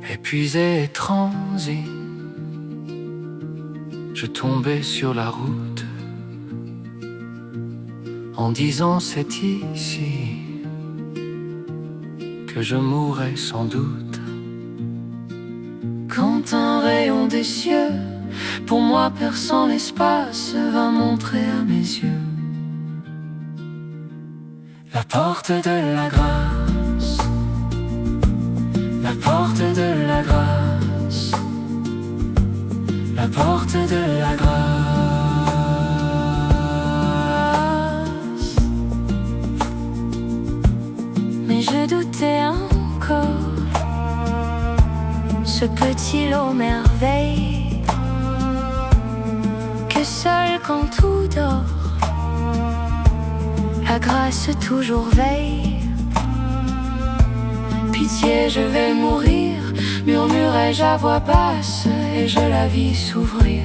Épuisé et transi, je tombais sur la route en disant c'est ici que je mourrai sans doute. Quand un rayon des cieux, pour moi perçant l'espace, vint montrer à mes yeux la porte de la grâce, la porte de la grâce, la porte de la grâce. Mais je doutais encore, ce petit lot merveille, que seul quand tout dort, la grâce toujours veille. Pitié, je vais mourir, murmurai-je à voix basse, et je la vis s'ouvrir.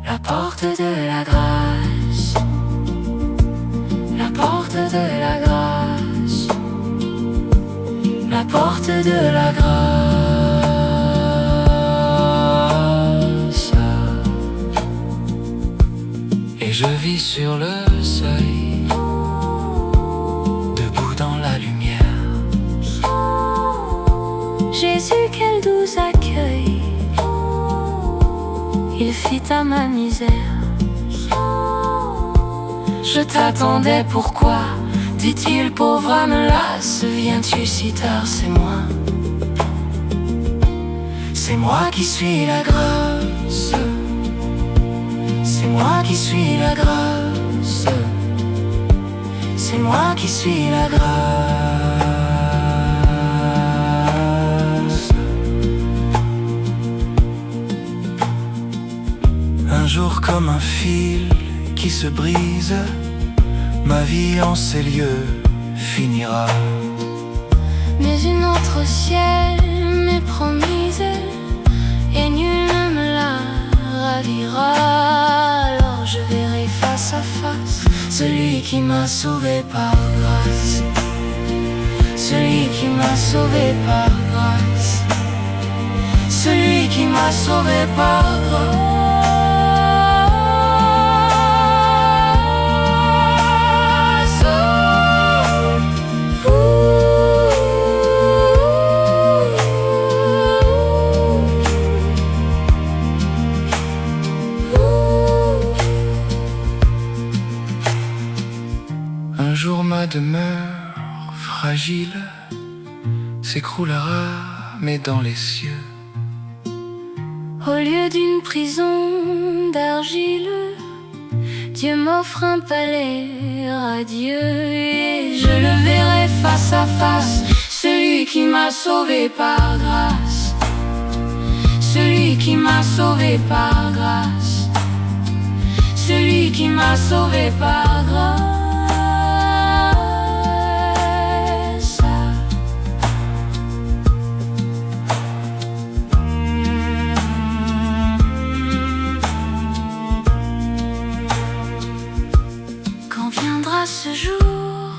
La porte de la grâce, la porte de la grâce, la porte de la grâce. Et je vis sur le seuil, debout dans la lumière, Jésus, quel doux accueil il fit à ma misère. Je t'attendais, pourquoi? Dit-il, pauvre âme lasse, viens-tu si tard? C'est moi. C'est moi qui suis la grâce. C'est moi qui suis la grâce. C'est moi qui suis la grâce. Un jour comme un fil qui se brise, ma vie en ces lieux finira. Mais une autre au ciel m'est promise, et nul ne me la ravira. Alors je verrai face à face celui qui m'a sauvé par grâce, celui qui m'a sauvé par grâce, celui qui m'a sauvé par grâce. Un jour ma demeure fragile s'écroulera, mais dans les cieux. Au lieu d'une prison d'argile, Dieu m'offre un palais radieux, et je le verrai face à face, celui qui m'a sauvé par grâce, celui qui m'a sauvé par grâce, celui qui m'a sauvé par grâce. Quand viendra ce jour,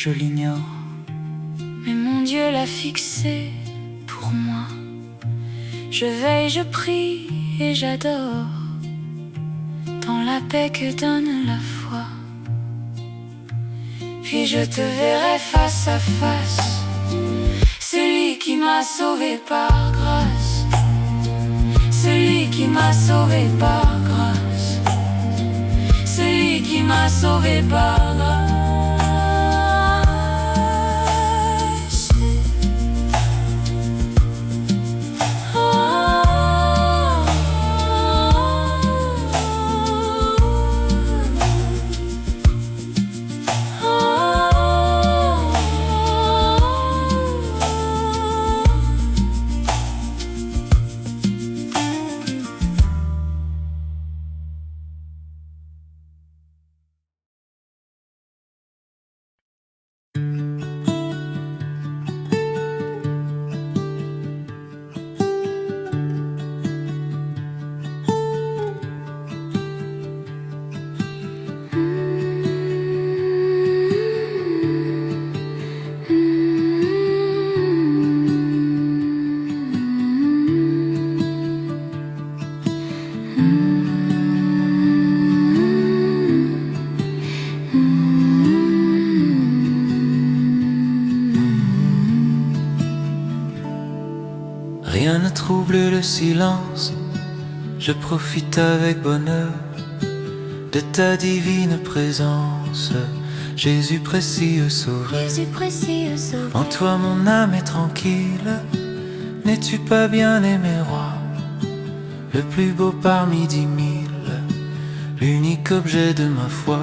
Je l'ignore, mais mon Dieu l'a fixé pour moi. Je veille, je prie et j'adore, dans la paix que donne la foi. Puis je te verrai face à face, celui qui m'a sauvé par grâce, celui qui m'a sauvé par grâce, celui qui m'a sauvé par grâce. Rien ne trouble le silence, je profite avec bonheur de ta divine présence. Jésus précieux sauveur, Jésus précieux sauveur. en toi mon âme est tranquille. N'es-tu pas bien aimé roi, le plus beau parmi 10 000, l'unique objet de ma foi?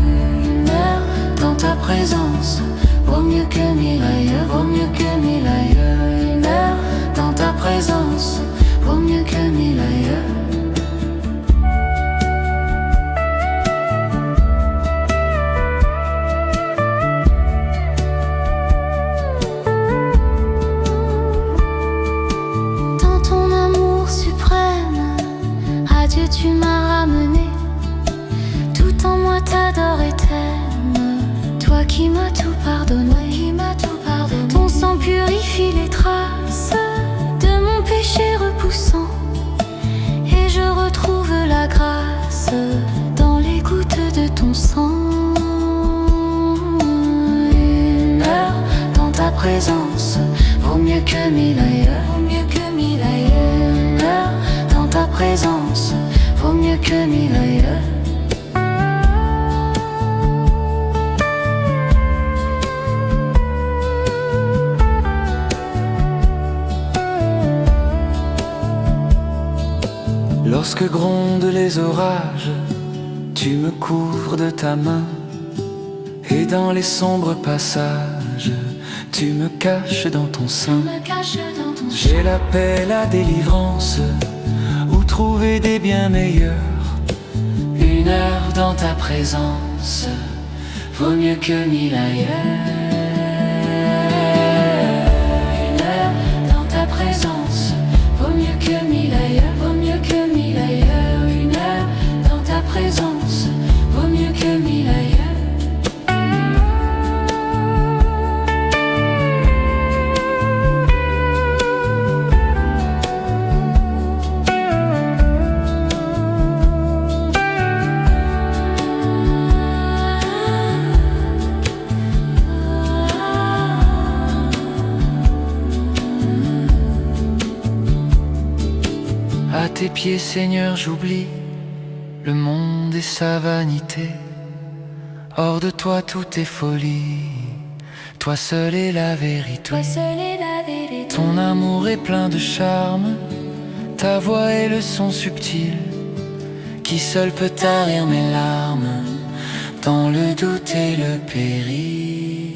Une heure dans ta présence vaut mieux que 1000 ailleurs, vaut mieux que 1000 ailleurs. Une heure dans ta présence vaut mieux que 1000 ailleurs. Tu m'as ramené, tout en moi t'adore et t'aime. Toi qui m'as tout pardonné, ton sang purifie les traces de mon péché repoussant, et je retrouve la grâce dans les gouttes de ton sang. Une heure dans ta présence vaut mieux que 1000 ailleurs, vaut mieux que 1000 ailleurs. Une heure dans ta présence vaut mieux que 1000 ailleurs. Lorsque grondent les orages, tu me couvres de ta main, et dans les sombres passages, tu me caches dans ton sein. J'ai la paix, la délivrance, où trouver des biens meilleurs. Une heure dans ta présence vaut mieux que 1000 ailleurs. Une heure dans ta présence vaut mieux que 1000 ailleurs, vaut mieux que 1000 ailleurs. Une heure dans ta présence vaut mieux que 1000 ailleurs. À tes pieds, Seigneur, j'oublie le monde et sa vanité. Hors de toi, tout est folie. Toi seul est la vérité. Ton amour est plein de charme. Ta voix est le son subtil qui seul peut tarir mes larmes dans le doute et le péril.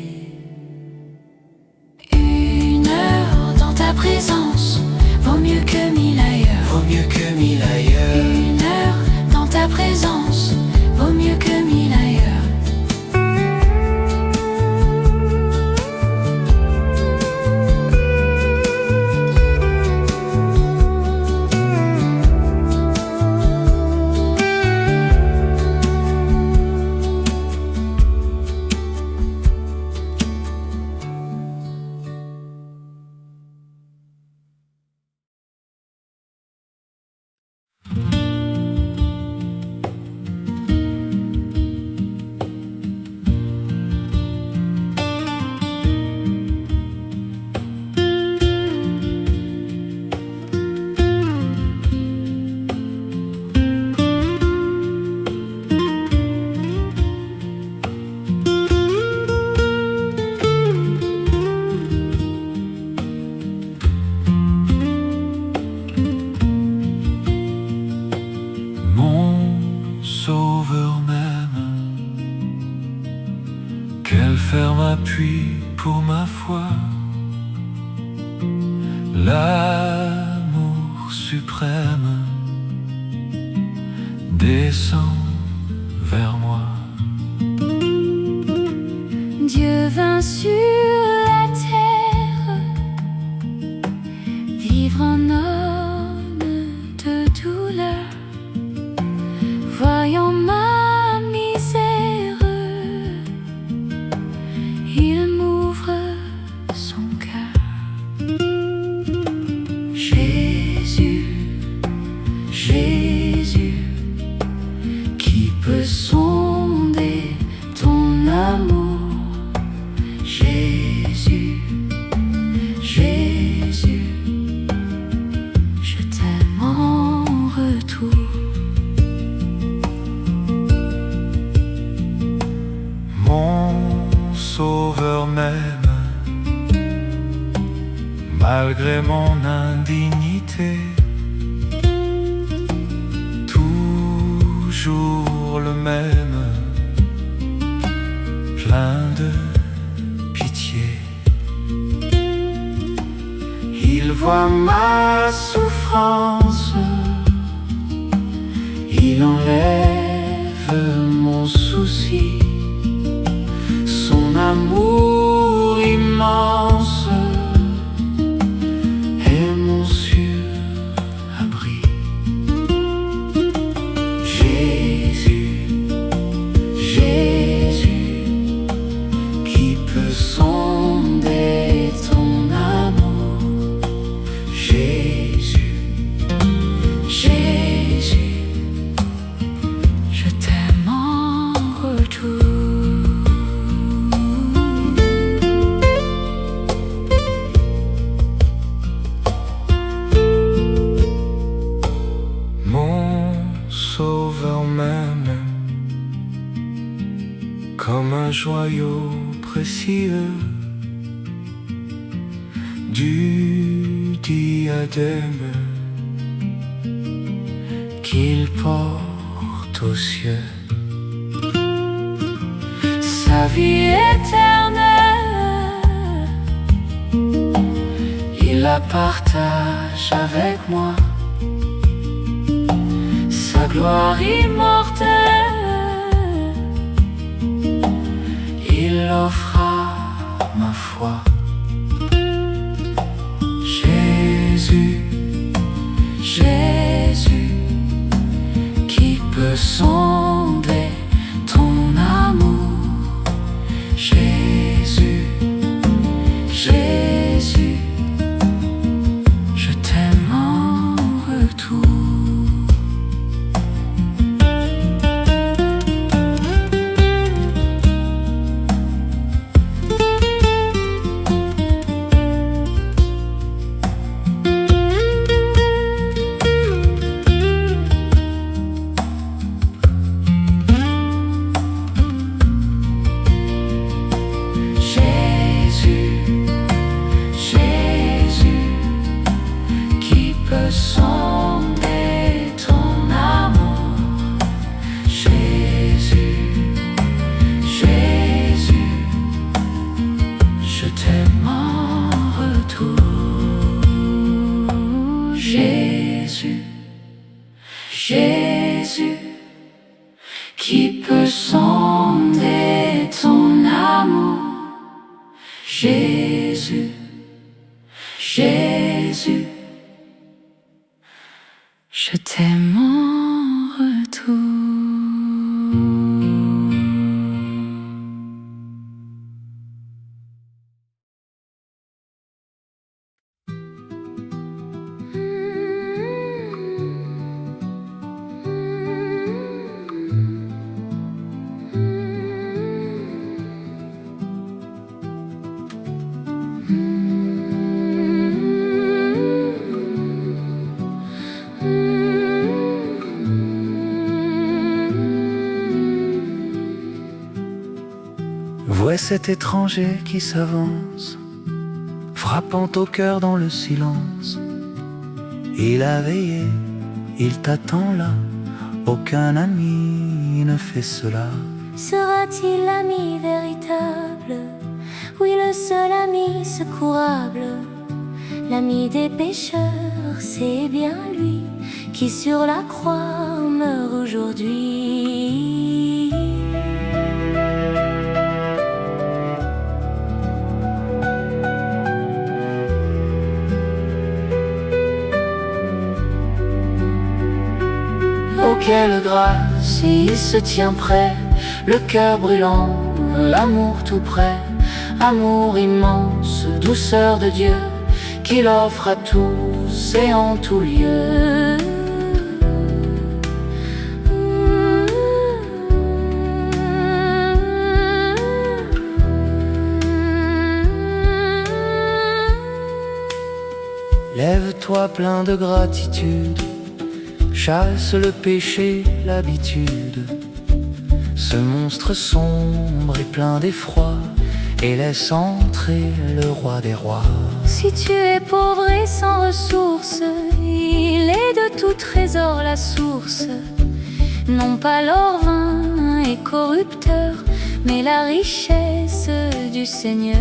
Une heure dans ta présence vaut mieux que 1000 ailleurs. Vaut mieux que 1000 ailleurs. Une heure dans ta présence vaut mieux que 1000 ailleurs. Quel ferme appui pour ma foi, l'amour suprême descend vers moi. Dieu vint sur la terre, vivre un homme de douleur, voyant ma misère, il m'ouvre son cœur. Jésus, Jésus, même, malgré mon indignité. Toujours le même, plein de pitié. Il voit ma souffrance, il enlève mon souci, son amour immense est mon surabri. Jésus, Jésus, qui peut sonder ton amour? Jésus, Jésus, Je t'aime en retour. mon sauveur même, comme un joyau précieux du diadème qu'il porte aux cieux. Sa vie éternelle, Il la partage avec moi, sa gloire immortelle, il offre à ma foi. Jésus, Jésus, qui peut sonder ton amour? Jésus, Jésus, je t'aime en retour. Sonder ton amour? Jésus, Jésus, je t'aime en retour. Jésus, Jésus, qui peut sonder ton amour? Jésus, Jésus, je t'aime en retour. Vois cet étranger qui s'avance, frappant au cœur dans le silence. Il a veillé, il t'attend là, aucun ami ne fait cela. Sera-t-il l'ami véritable? Oui, le seul ami secourable. L'ami des pécheurs, c'est bien lui qui sur la croix meurt aujourd'hui. Oh, quelle grâce, il se tient prêt, le cœur brûlant, l'amour tout près. Amour immense, douceur de Dieu, qu'il offre à tous et en tout lieu. Lève-toi plein de gratitude, chasse le péché, l'habitude. Ce monstre sombre et plein d'effroi et laisse entrer le roi des rois. Si tu es pauvre et sans ressources, il est de tout trésor la source. Non pas l'or vain et corrupteur, mais la richesse du Seigneur.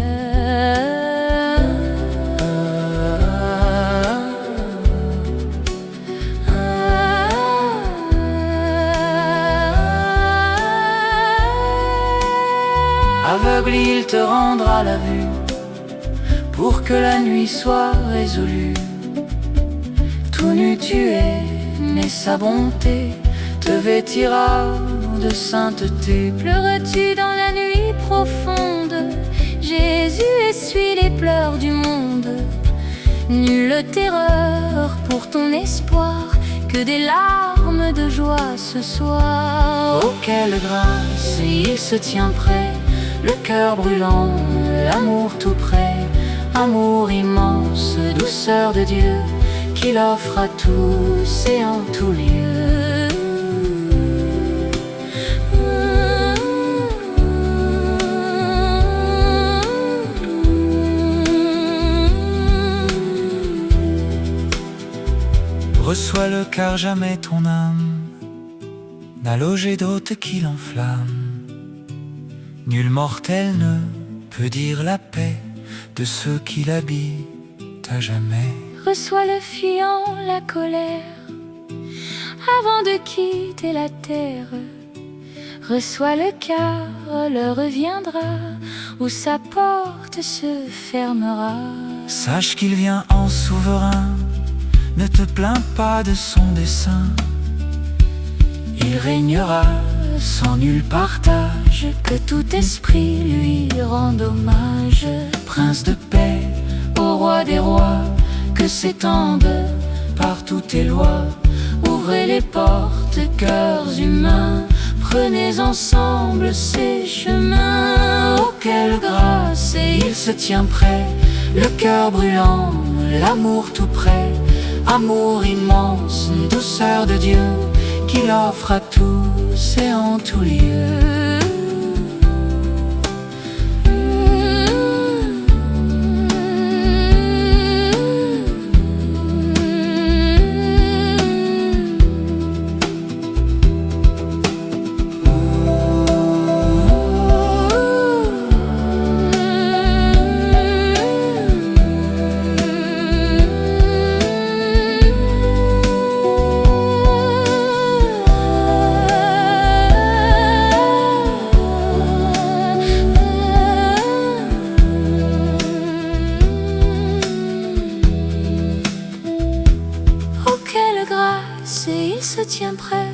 Aveugle, il te rendra la vue, pour que la nuit soit résolue. Tout nu tu es, mais sa bonté te vêtira de sainteté. Pleures-tu dans la nuit profonde? Jésus essuie les pleurs du monde. Nulle terreur pour ton espoir, que des larmes de joie ce soir. Oh quelle grâce, il se tient prêt, le cœur brûlant, l'amour tout près. Amour immense, douceur de Dieu, qu'il offre à tous et en tout lieu. Reçois-le car jamais ton âme n'a logé d'hôte qui l'enflamme. Nul mortel ne peut dire la paix de ceux qui l'habitent à jamais. Reçois-le fuyant la colère avant de quitter la terre. Reçois-le car l'heure reviendra où sa porte se fermera. Sache qu'il vient en souverain, ne te plains pas de son dessein. Il régnera sans nul partage, que tout esprit lui rende hommage. Prince de paix, au roi des rois, que s'étendent partout tes lois. Ouvrez les portes, cœurs humains, prenez ensemble ces chemins. Oh quelle grâce, et il se tient prêt, le cœur brûlant, l'amour tout près. Amour immense, douceur de Dieu, qu'il offre à tous et en tout lieu. Et il se tient prêt,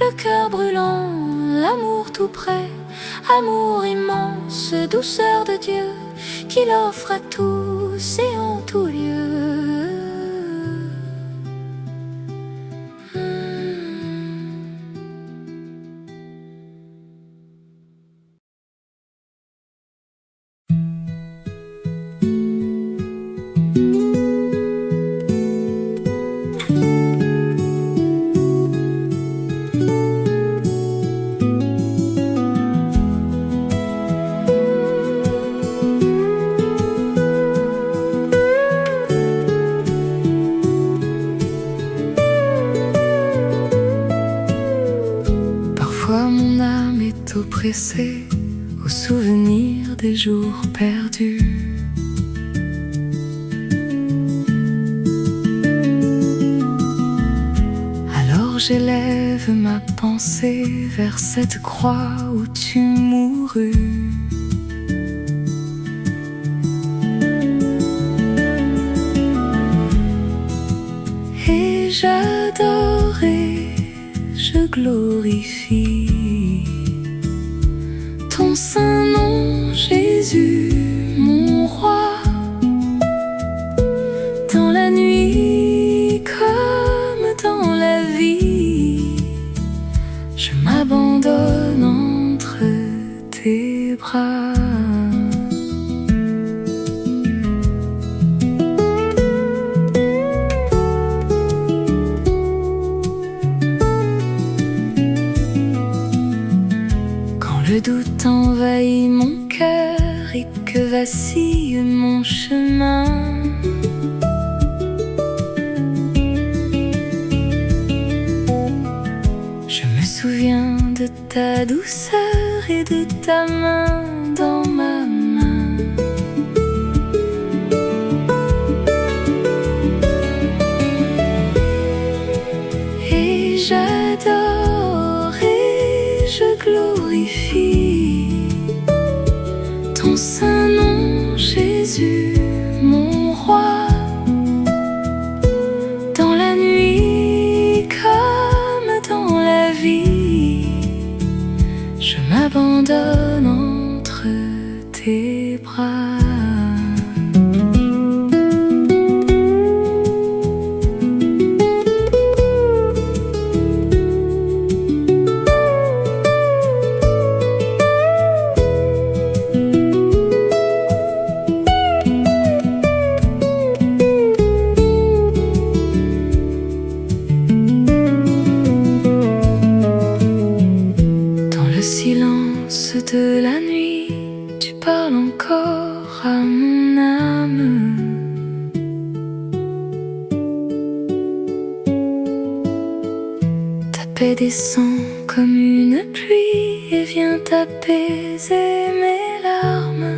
le cœur brûlant, l'amour tout près. Amour immense, douceur de Dieu, qu'il offre à tous et en tout lieu. Oppressé au souvenir des jours perdus. Alors j'élève ma pensée vers cette croix où tu mourus. Et j'adore et je glorifie ton saint nom, Jésus, mon roi. Dans la nuit comme dans la vie, je m'abandonne entre tes bras. Quand le doute envahit mon cœur et voici mon chemin. Je me souviens de ta douceur et de ta main dans ma main. Et j'adore et je glorifie ton saint nom, Jésus, mon roi. Dans la nuit comme dans la vie, je m'abandonne entre tes bras. De la nuit, tu parles encore à mon âme. Ta paix descend comme une pluie et vient apaiser mes larmes.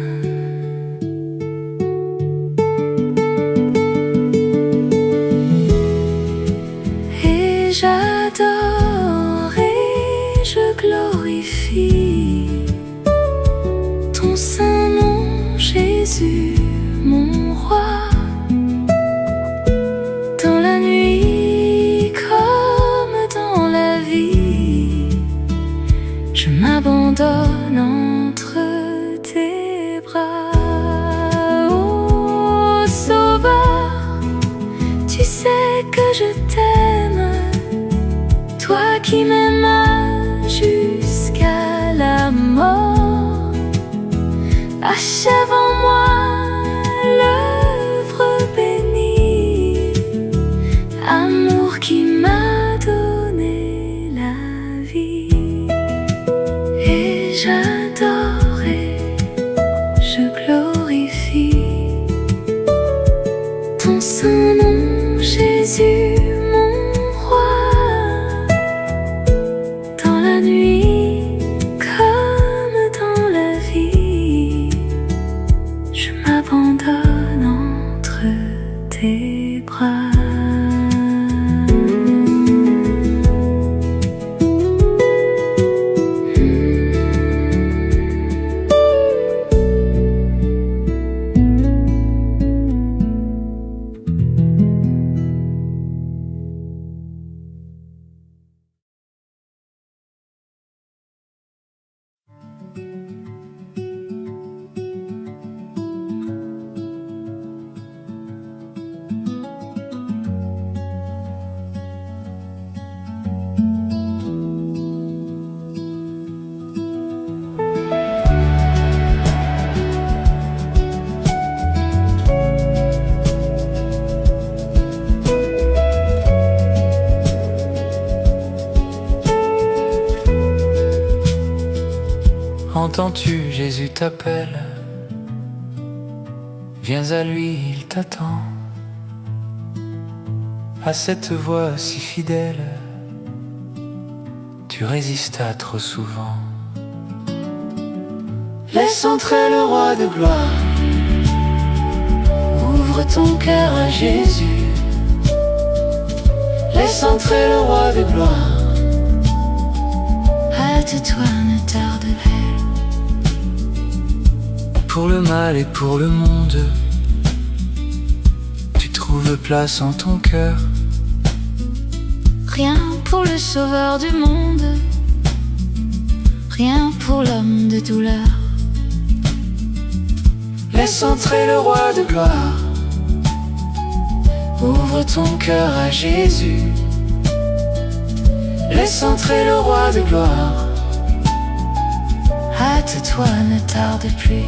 Et j'adore et je glorifie ton saint nom, Jésus, mon roi. Dans la nuit comme dans la vie, je m'abandonne entre tes bras. Oh Sauveur, tu sais que je t'aime, toi qui m'aimes jusqu'à la mort. Achève en moi l'œuvre bénie, amour qui m'a donné la vie. Et j'adore et je glorifie ton saint nom, Jésus, mon roi. Dans la nuit comme dans la vie, je m'abandonne entre tes bras. Entends-tu, Jésus t'appelle, viens à lui, il t'attend. À cette voix si fidèle, tu résistas trop souvent. Laisse entrer le roi de gloire, ouvre ton cœur à Jésus. Laisse entrer le roi de gloire, hâte-toi, ne tarde pas. Pour le mal et pour le monde, tu trouves place en ton cœur. Rien pour le sauveur du monde, rien pour l'homme de douleur. Laisse entrer le roi de gloire, ouvre ton cœur à Jésus. Laisse entrer le roi de gloire, hâte-toi, ne tarde plus.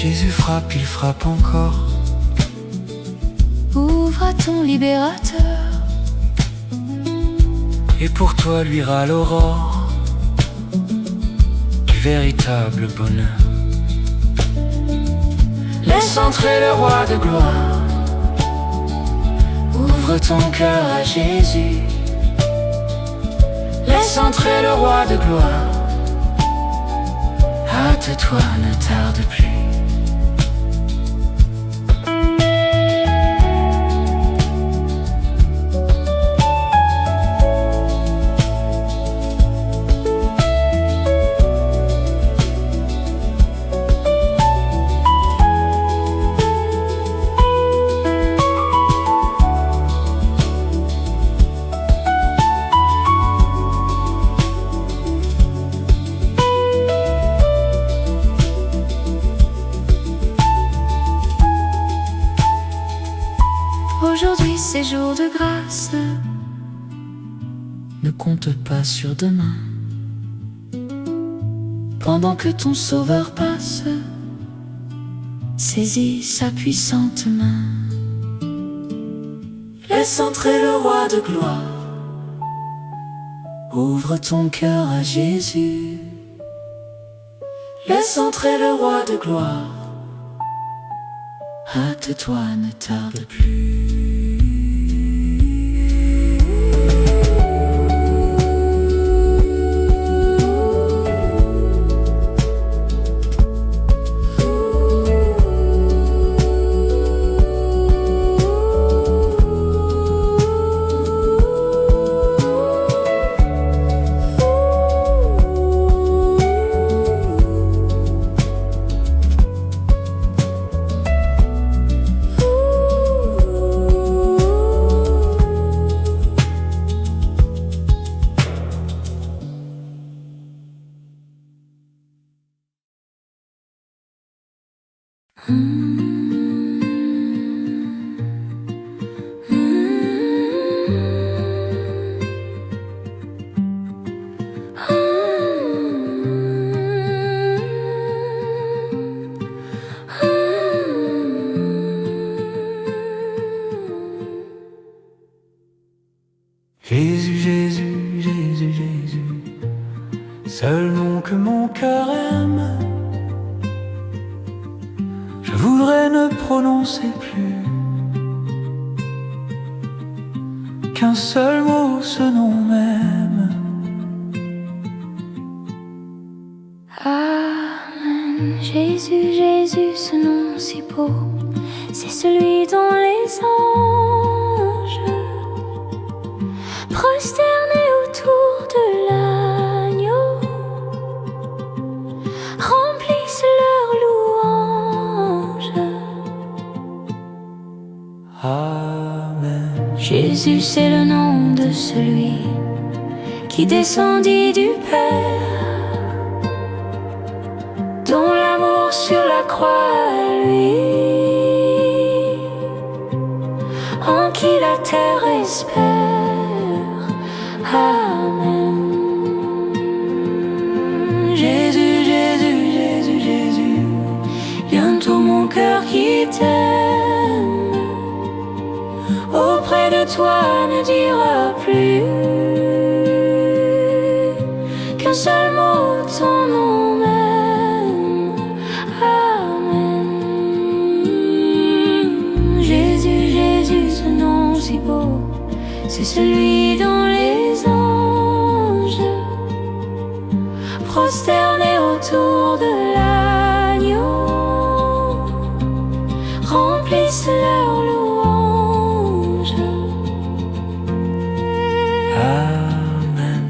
Jésus frappe, il frappe encore. Ouvre à ton libérateur. Et pour toi luira l'aurore du véritable bonheur. Laisse entrer le roi de gloire. Ouvre ton cœur à Jésus. Laisse entrer le roi de gloire. Hâte-toi, ne tarde plus. Aujourd'hui c'est jour de grâce. Ne compte pas sur demain. Pendant que ton sauveur passe, saisis sa puissante main. Laisse entrer le roi de gloire. Ouvre ton cœur à Jésus. Laisse entrer le roi de gloire. Hâte-toi, ne tarde plus. Jésus, Jésus, Jésus, Jésus, seul nom que mon cœur aime. Je voudrais ne prononcer plus qu'un seul mot, ce nom même. Amen. Jésus, Jésus, ce nom si beau, c'est celui dont les anges prosternés autour de l'agneau remplissent leur louange. Amen. Jésus, c'est le nom de celui qui descendit du Père, dont l'amour sur la croix, lui, en qui la terre espère. Amen. Jésus, Jésus, Jésus, Jésus, bientôt mon cœur qui t'aime auprès de toi ne dira plus qu'un seul mot, ton nom même. Amen. Jésus, Jésus, ce nom si beau, c'est celui dont les anges prosternés autour de l'agneau remplissent leur louange. Amen.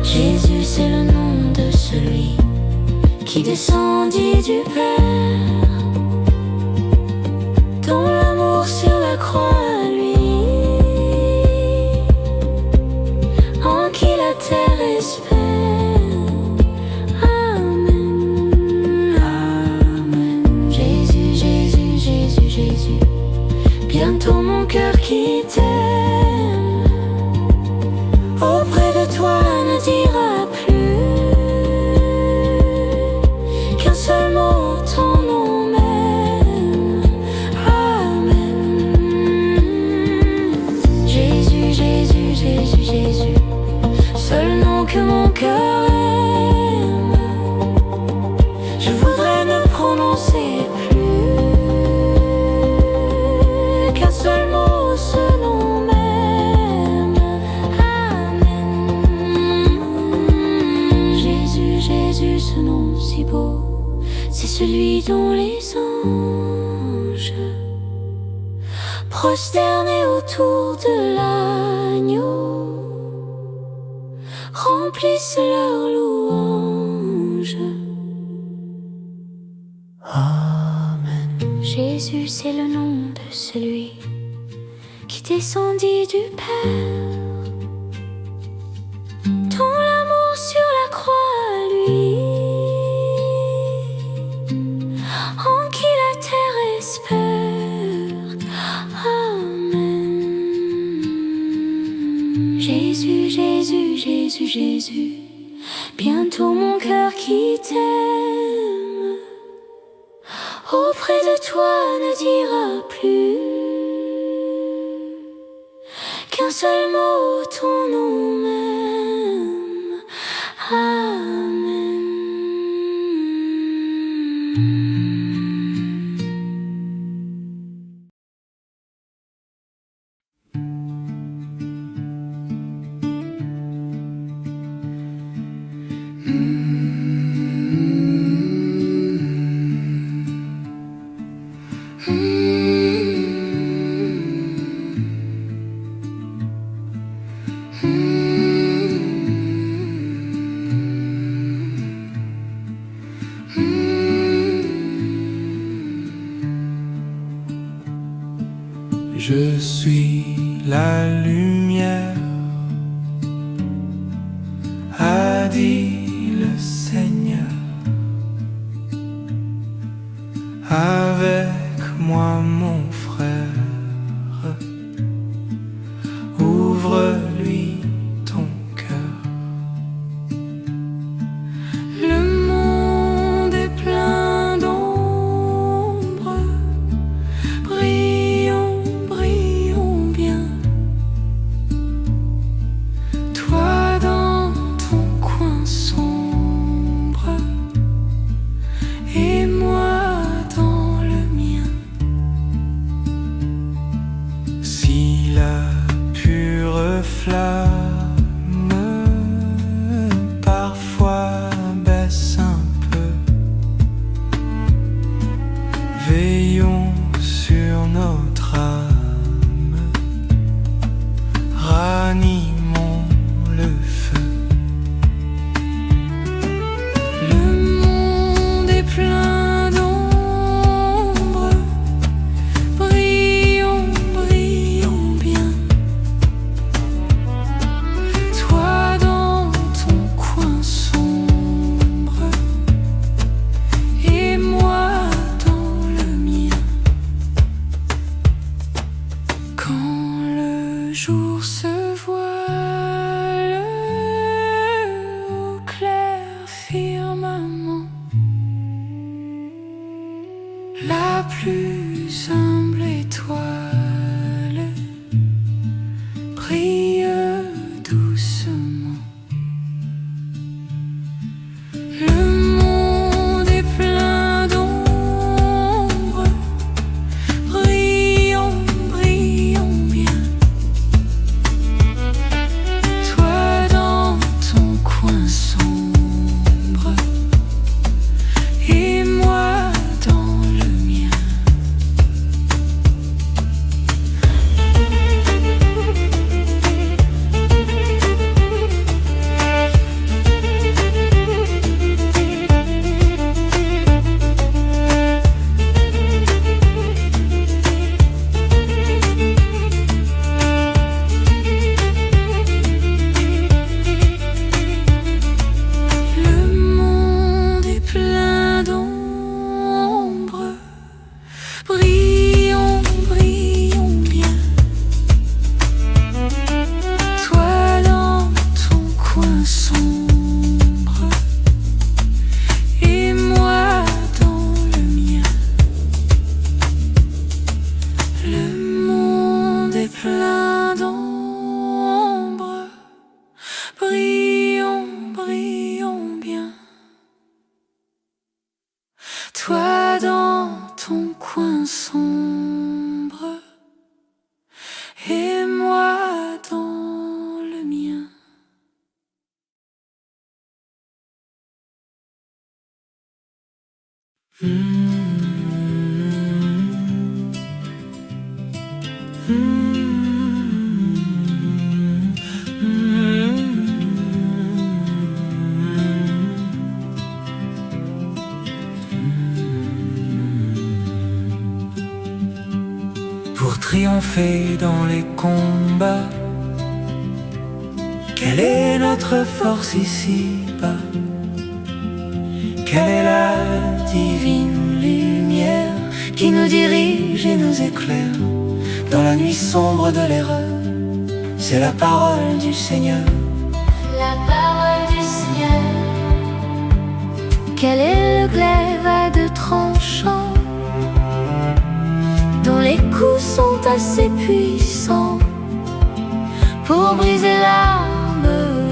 Jésus, c'est le nom de celui qui descendit du Père, dont l'amour sur la croix, lui, en qui la terre espère. qui t'aime auprès de toi ne dira plus qu'un seul mot, ton nom même. Amen. Jésus, Jésus, Jésus, Jésus, seul nom que mon cœur aime. Je voudrais ne prononcer plus qu'un seul mot, ce nom même. Amen. Jésus, Jésus, ce nom si beau, c'est celui dont les anges prosternés autour de l'agneau remplissent leur louange. Amen. Jésus, c'est le nom de celui qui descendit du Père, dont l'amour sur la croix, lui, en qui la terre espère. Amen. Jésus, Jésus, Jésus, Jésus, bientôt mon cœur qui t'aime auprès de toi ne dira plus qu'un seul mot, ton nom même. Amen. Je suis la lumière, a dit le Seigneur. Avec moi mon frère, ouvre-lui ton cœur. Le monde est plein d'ombre, brillons, brillons bien. Toi dans ton coin sombre, Pour triompher dans les combats, quelle est notre force ici-bas? Quelle est la divine lumière qui nous dirige et nous éclaire dans la nuit sombre de l'erreur? C'est la parole du Seigneur. La parole du Seigneur. Quel est le glaive à deux tranchants, dont les coups sont assez puissants pour briser l'arme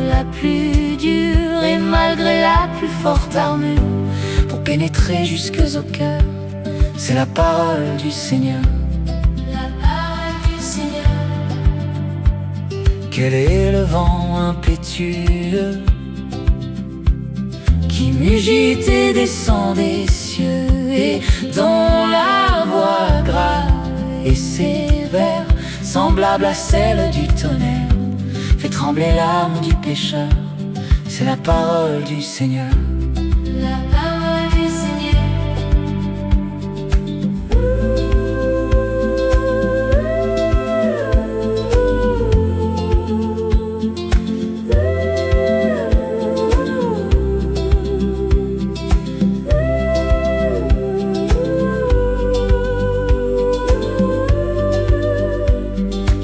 la plus dure, et malgré la plus forte armure, Pour pénétrer jusque au cœur, c'est la parole du Seigneur. la parole du Seigneur. Quel est le vent impétueux qui mugit et descend des cieux, et dont la voix grave et sévère, semblable à celle du tonnerre, fait trembler l'âme du pécheur? C'est la parole du Seigneur. La parole du Seigneur.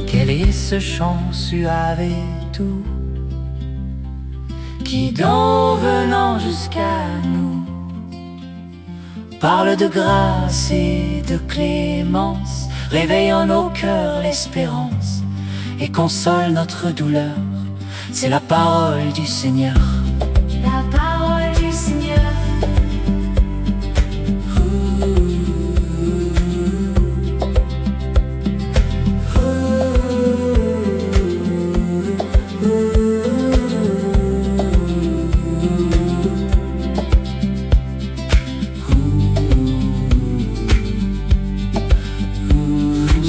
Quel est ce chant suave et doux qui, d'en venant jusqu'à nous, parle de grâce et de clémence, réveille en nos cœurs l'espérance et console notre douleur? C'est la parole du Seigneur. La parole du Seigneur.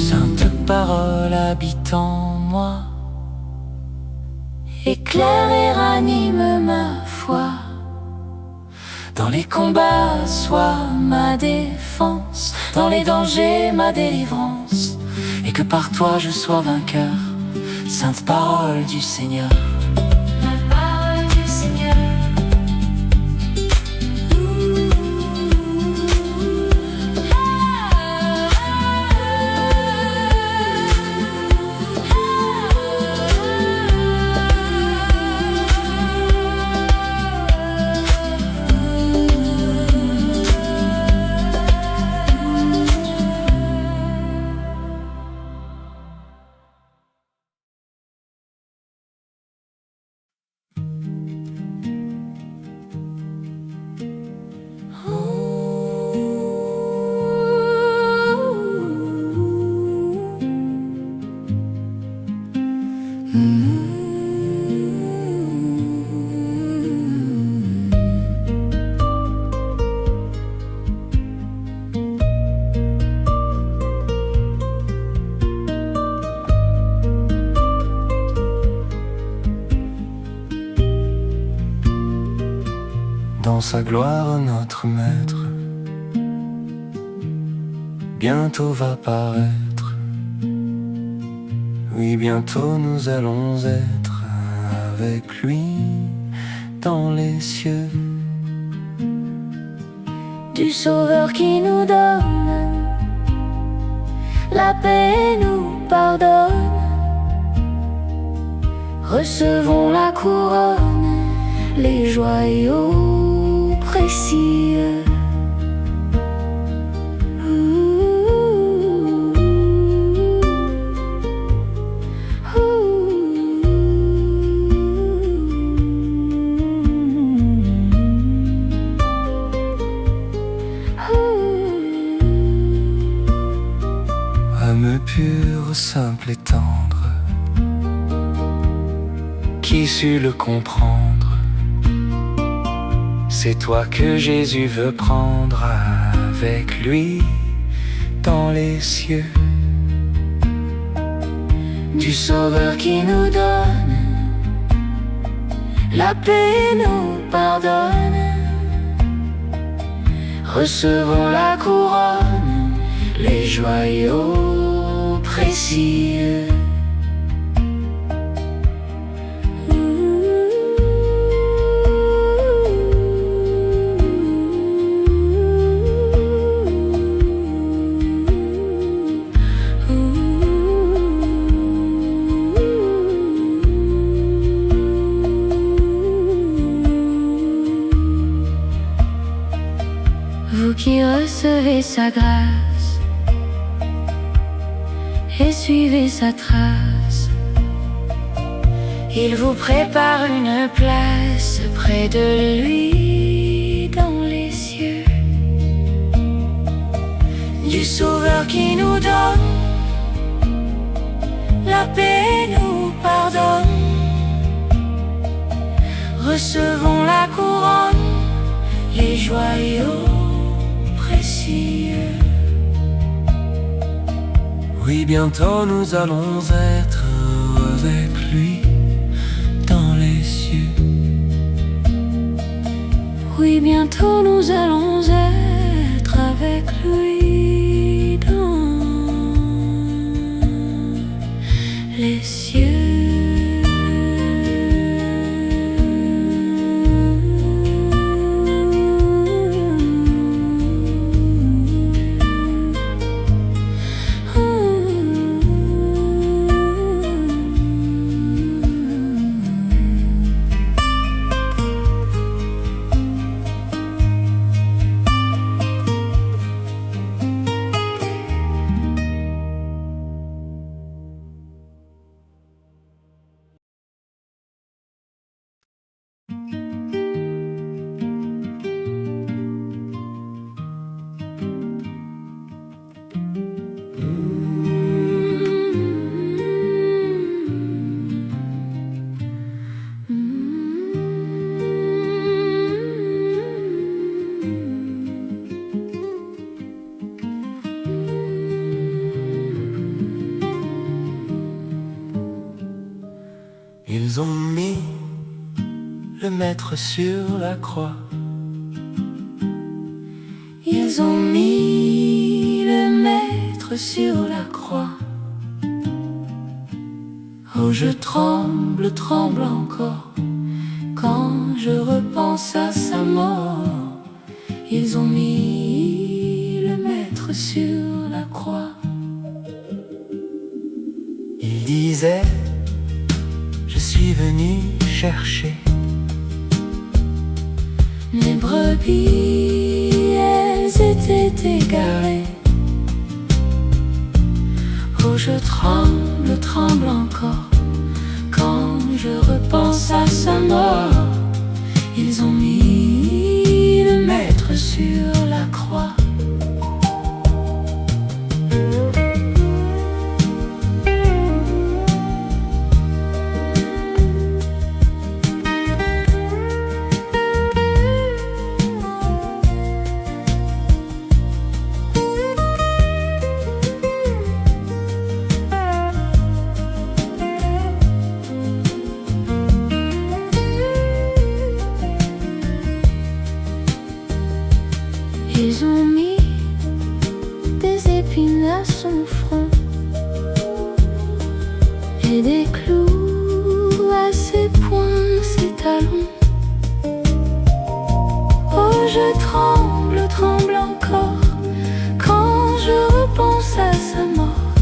Sainte parole habite en moi, Éclaire et ranime ma foi. dans les combats sois ma défense, dans les dangers ma délivrance, et que par toi je sois vainqueur. Sainte parole du Seigneur. La parole du Seigneur. Dans sa gloire notre Maître bientôt va paraître. Oui, bientôt nous allons être avec lui dans les cieux. Du Sauveur qui nous donne la paix et nous pardonne. Recevons la couronne, les joyaux précieux. Âme pure, simple et tendre, qui sut le comprendre, C'est toi que Jésus veut prendre avec lui dans les cieux. Du Sauveur qui nous donne la paix et nous pardonne. Recevons la couronne, les joyaux précieux. Vous qui recevez sa grâce et suivez sa trace, Il vous prépare une place près de lui dans les cieux. Du Sauveur qui nous donne la paix et nous pardonne. Recevons la couronne, les joyaux précieux. Oui, bientôt nous allons être avec lui dans les cieux. oui, bientôt nous allons être avec lui dans les cieux. Ils ont mis le maître sur la croix. Ils ont mis le maître sur la croix. Oh, je tremble, tremble encore quand je repense à sa mort. Ils ont mis le maître sur la croix. Il disait: je suis venu chercher mes brebis, elles étaient égarées. Oh, je tremble, tremble encore quand je repense à sa mort. Ils ont mis le maître sur la croix. Ils ont mis des épines à son front et des clous à ses poings, ses talons. Oh, je tremble, tremble encore quand je repense à sa mort.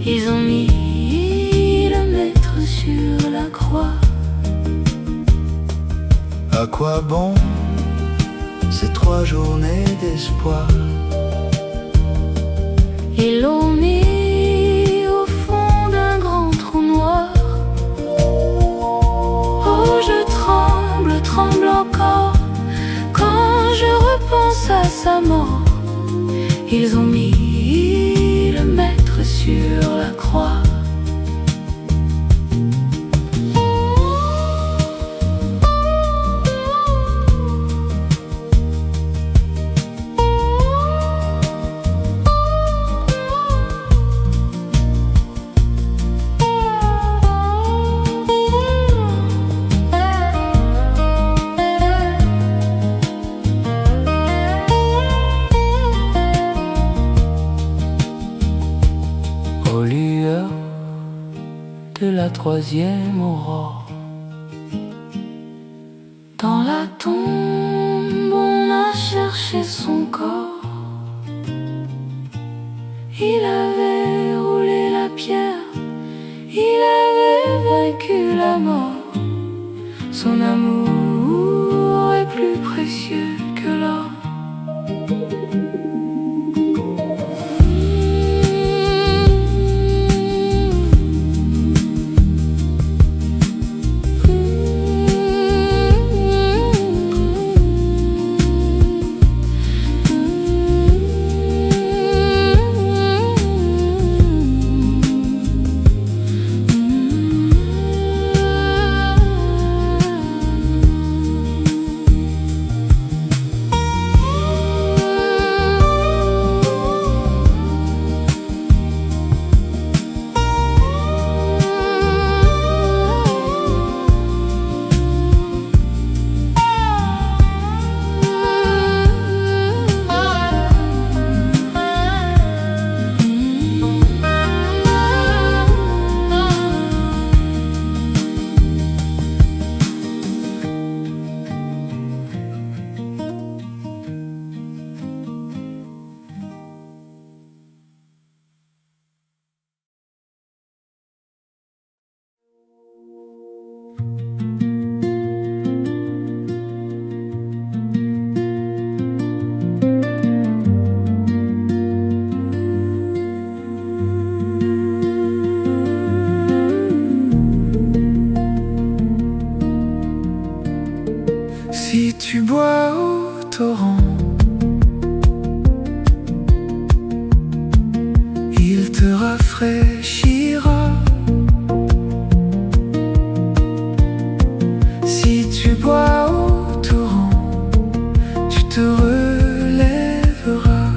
Ils ont mis le maître sur la croix. à quoi bon ces 3 journées d'espoir? Ils l'ont mis au fond d'un grand trou noir. Oh, je tremble, tremble encore quand je repense à sa mort. Ils ont mis le maître sur la croix. troisième aurore. Dans la tombe, on a cherché son corps. Il avait roulé la pierre, il avait vaincu la mort. Son amour est plus précieux que l'or. Si tu bois au torrent, il te rafraîchira. Si tu bois au torrent, tu te relèveras.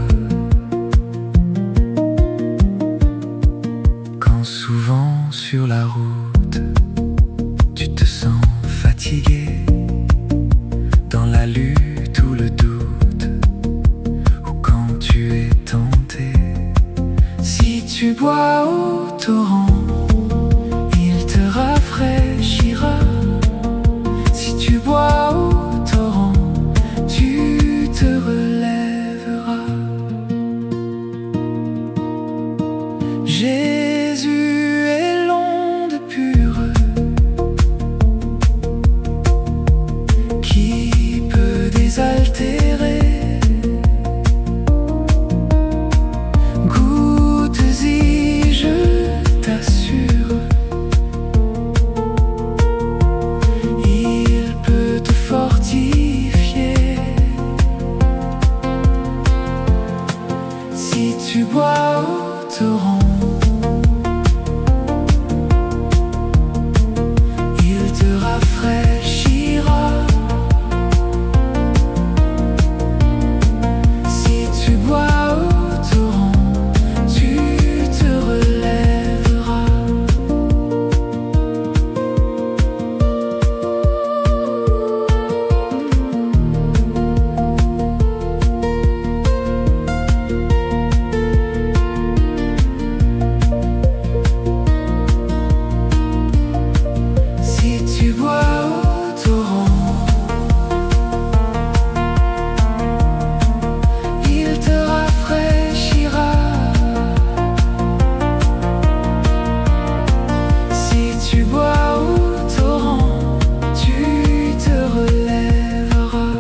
Quand souvent sur la route, tu te sens fatigué, dans la lutte ou le doute, ou quand tu es tenté. Si tu bois au torrent, il te rafraîchira. Si tu bois au torrent, tu te relèveras. Jésus est l'onde pure qui peut désaltérer. Goûte-y, je t'assure, il peut te fortifier. Si tu bois au torrent, il te rafraîchira. Si tu bois au torrent, tu te relèveras. Si tu bois au torrent, il te rafraîchira. Si tu bois au torrent, tu te relèveras.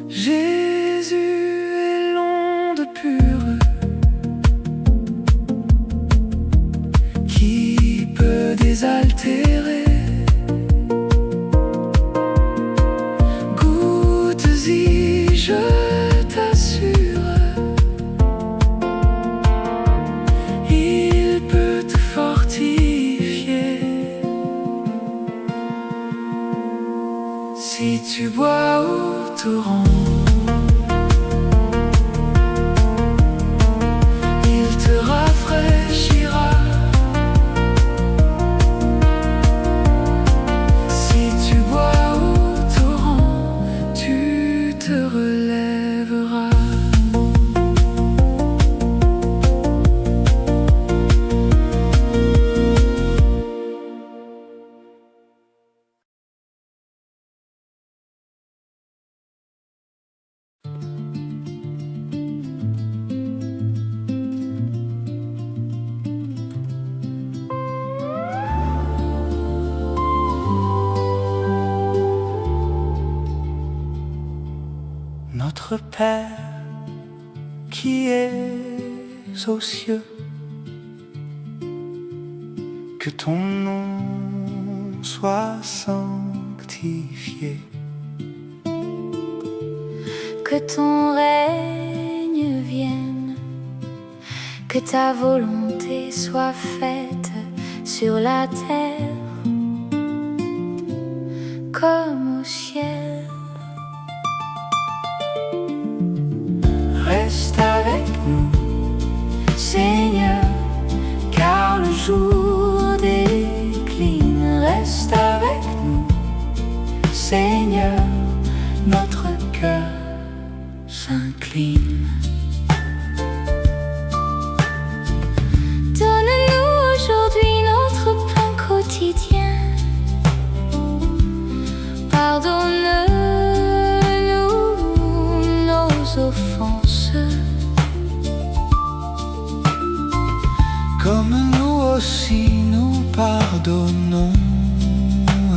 Jésus est l'onde pure qui peut désaltérer. Goûte-y, je t'assure, il peut te fortifier. Si tu bois au torrent, il te rafraîchira. Si tu bois au torrent, tu te relèveras. Notre Père qui es aux cieux, que ton nom soit sanctifié, que ton règne vienne, que ta volonté soit faite sur la terre comme au ciel. Reste avec nous, Seigneur, car le jour décline. Reste avec nous, Seigneur, notre cœur s'incline. Donne-nous aujourd'hui notre pain quotidien. Pardonne-nous nos offenses, Comme nous aussi nous pardonnons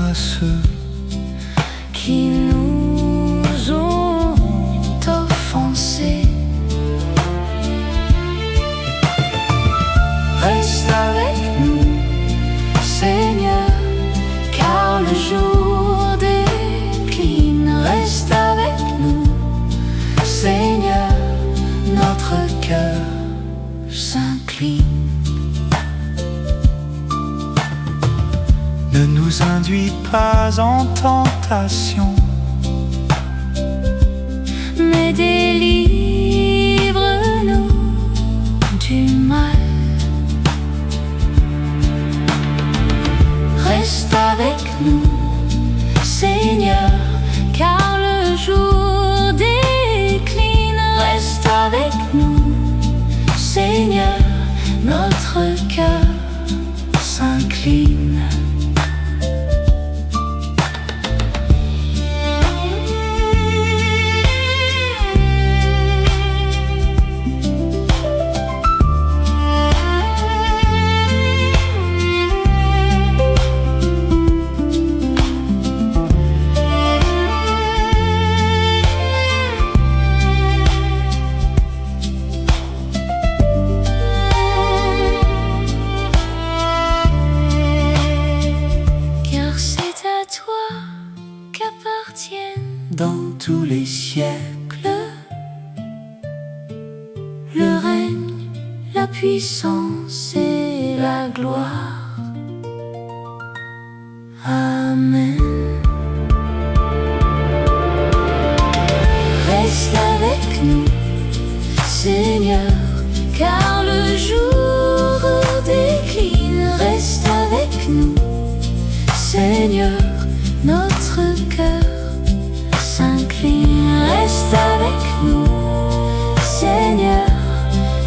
à ceux qui nous ont offensés. Reste avec nous, Seigneur, car le jour décline. Reste avec nous, Seigneur, notre cœur s'incline. Ne nous induis pas en tentation, Mais délivre-nous du mal. reste avec nous, Seigneur, Car le jour décline. reste avec nous, Seigneur, notre cœur s'incline. Car c'est à toi qu'appartiennent Dans tous les siècles, le règne, la puissance et la gloire. Amen. reste avec nous, Seigneur, car le jour décline. Reste avec nous, Seigneur, notre cœur s'incline. Reste avec nous, Seigneur,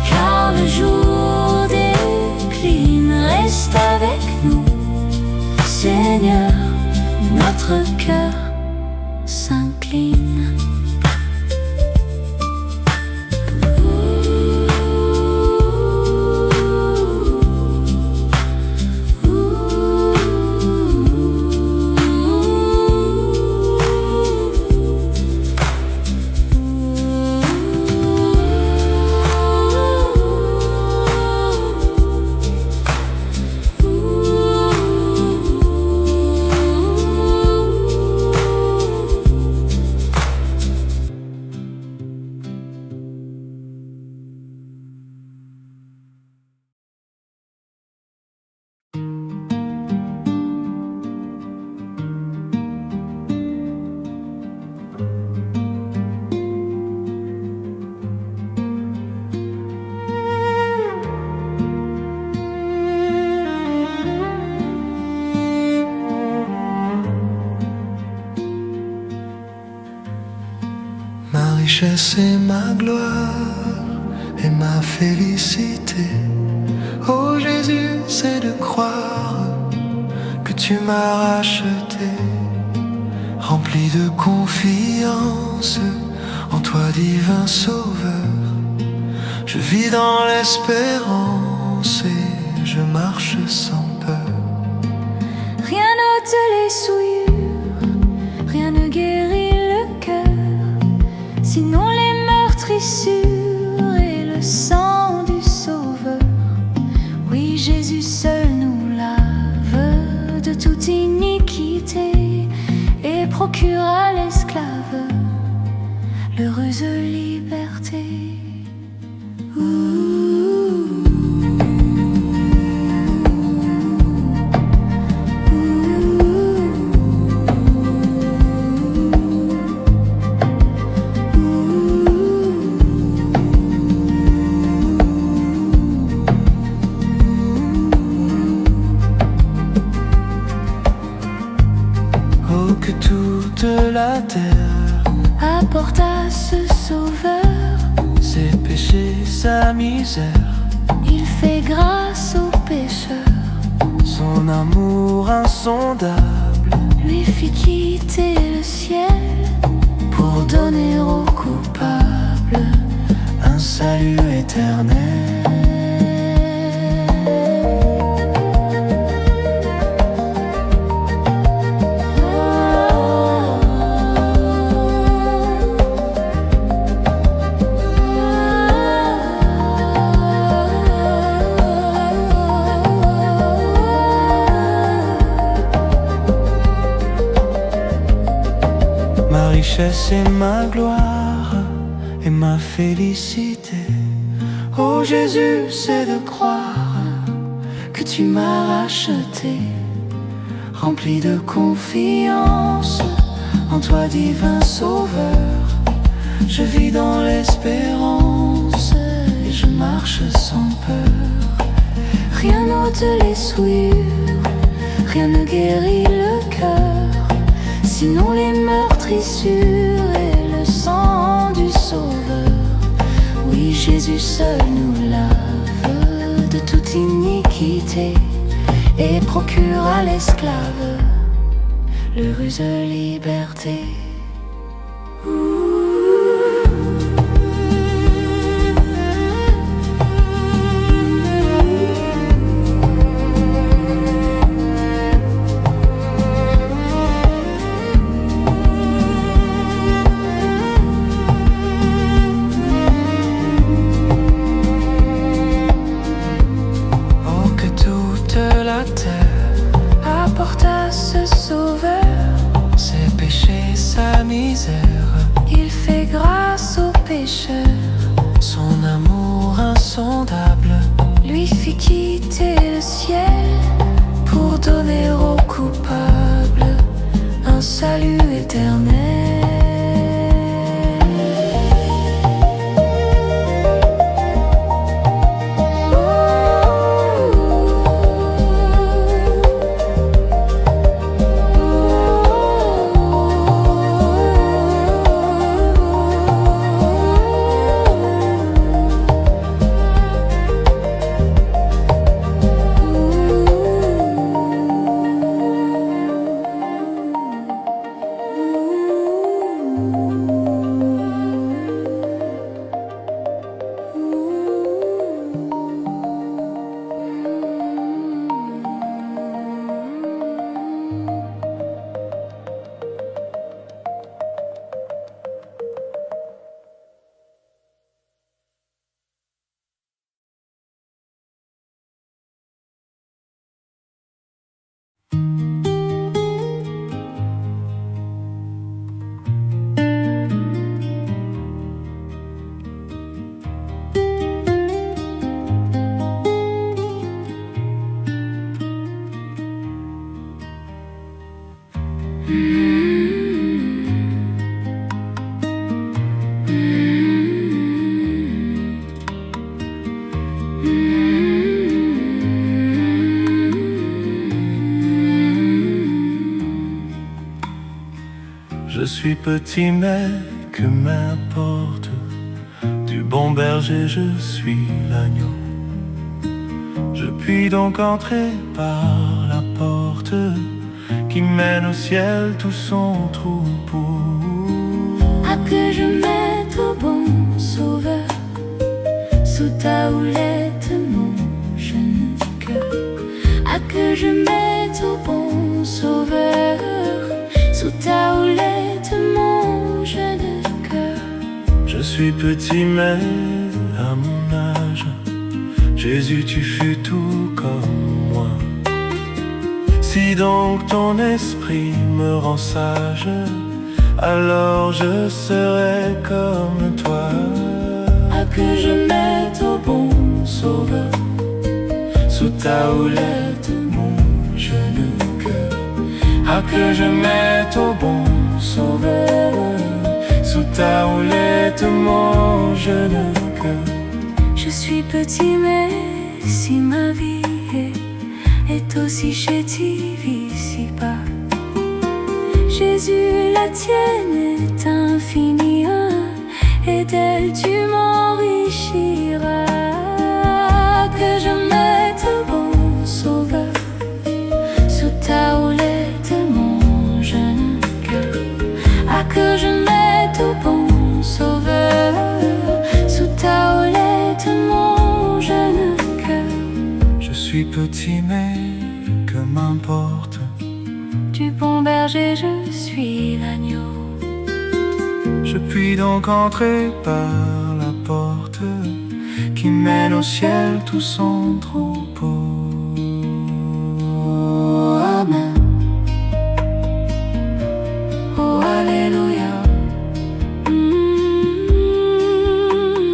car le jour décline. Reste avec nous, Seigneur, notre cœur s'incline. ma richesse et ma gloire et ma félicité. Oh Jésus, c'est de croire que tu m'as racheté, rempli de confiance en toi, divin Sauveur. Je vis dans l'espérance et je marche sans peur. Rien n'ôte les souillures, rien ne guérit le cœur, sinon les blessures et le sang du Sauveur. Oui, Jésus seul nous lave de toute iniquité et procure à l'esclave l'heureuse liberté. Oh, que toute la terre Apporte à ce Sauveur, ses péchés, sa misère, il fait grâce aux pécheurs, son amour insondable lui fit quitter le ciel pour donner aux coupables un salut éternel. Ma richesse et ma gloire et ma félicité. Oh Jésus, c'est de croire que tu m'as racheté, rempli de confiance en toi, divin Sauveur. Je vis dans l'espérance et je marche sans peur. Rien n'ôte les souillures, rien ne guérit le cœur, sinon les meurtrissures et le sang du Sauveur. Oui, Jésus seul nous lave de toute iniquité et procure à l'esclave l'heureuse liberté. Apporte à ce Sauveur ses péchés, sa misère, il fait grâce aux pécheurs, son amour insondable lui fit quitter le ciel pour donner aux coupables un salut éternel. Je suis petit mais que m'importe, du bon berger je suis l'agneau. Je puis donc entrer par la porte qui mène au ciel tout son troupeau. À que je mette au bon Sauveur sous ta houlette mon jeune cœur. À que je mette au bon Sauveur sous ta houlette mon jeune cœur. suis petit mais à mon âge, Jésus tu fus tout comme moi. Si donc ton esprit me rend sage, alors je serai comme toi. À que je mette au bon sauveur sous ta houlette mon jeune cœur. À que je mette au bon sauveur sous ta houlette mon jeune cœur. Je suis petit mais si ma vie est aussi chétive ici-bas, Jésus, la tienne est infinie, et d'elle tu m'enrichiras. Que je mette au bon sauveur sous ta houlette mon jeune cœur. Ah, que je mette au bon sauveur sous ta houlette mon jeune cœur. Je suis petit mais que m'importe, Du bon berger je suis l'agneau. je puis donc entrer par la porte qui mène au ciel tout son troupeau. Amen. Oh Alléluia.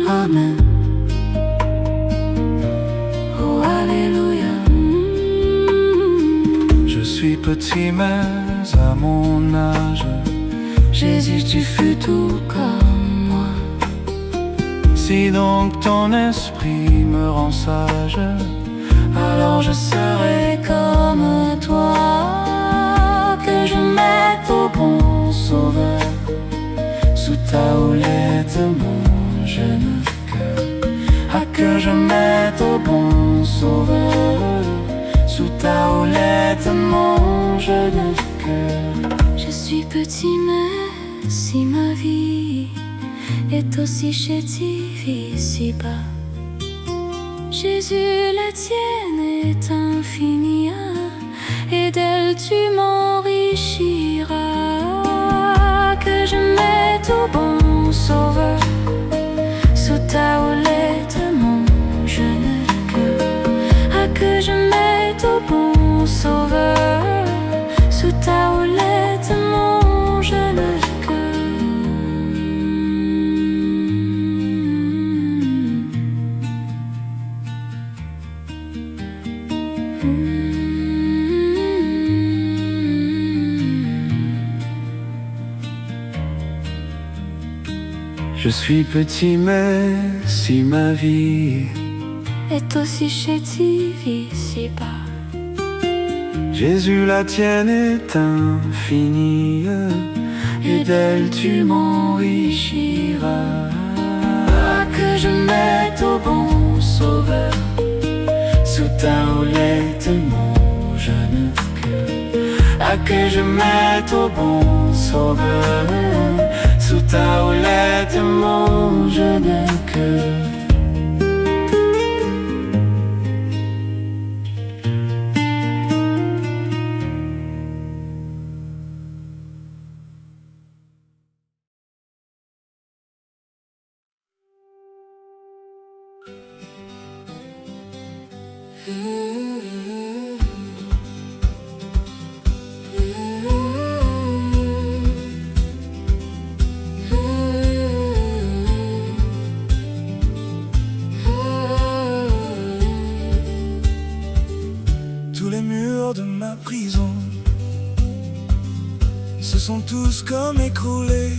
Amen. Oh Alléluia. Je suis petit mais à mon âge, Jésus, tu fus tout comme moi. si donc ton esprit me rend sage, Alors je serai comme toi. Que je mette au bon sauveur sous ta houlette mon jeune cœur. À que je mette au bon sauveur sous ta houlette mon jeune cœur. Je suis petit mais si ma vie est aussi chétive ici-bas, Jésus, la tienne est infinie, et d'elle tu m'enrichiras. Que je mette au bon sauveur sous ta houlette mon jeune cœur. Ah, que je mette au bon sauveur sous ta houlette mon jeune cœur. Je suis petit mais si ma vie Est aussi chétive ici-bas, Jésus la tienne est infinie, et d'elle tu m'enrichiras. Que je mette au bon sauveur sous ta houlette mon jeune cœur. À que je mette au bon sauveur sous ta houlette mon jeune cœur. Tous les murs de ma prison se sont tous comme écroulés.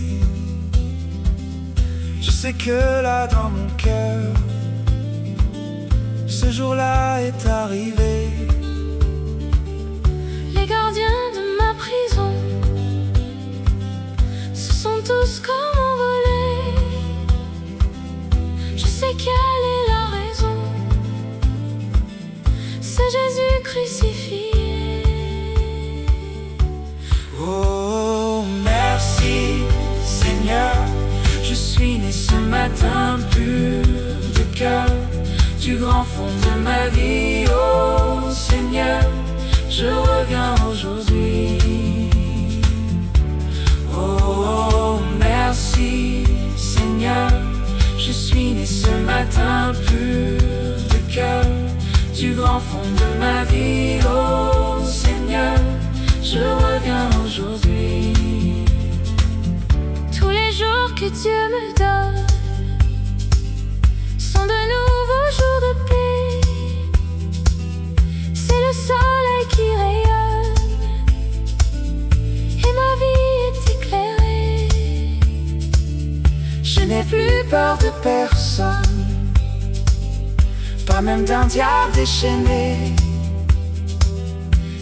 Je sais que là dans mon cœur, ce jour-là est arrivé. les gardiens de ma prison se sont tous comme envolés. Je sais quelle est la raison, c'est Jésus crucifié. Oh, merci Seigneur, je suis né ce matin pur de cœur, du grand fond de ma vie. Oh Seigneur, je reviens aujourd'hui. Oh, merci Seigneur, plus peur de personne, pas même d'un diable déchaîné.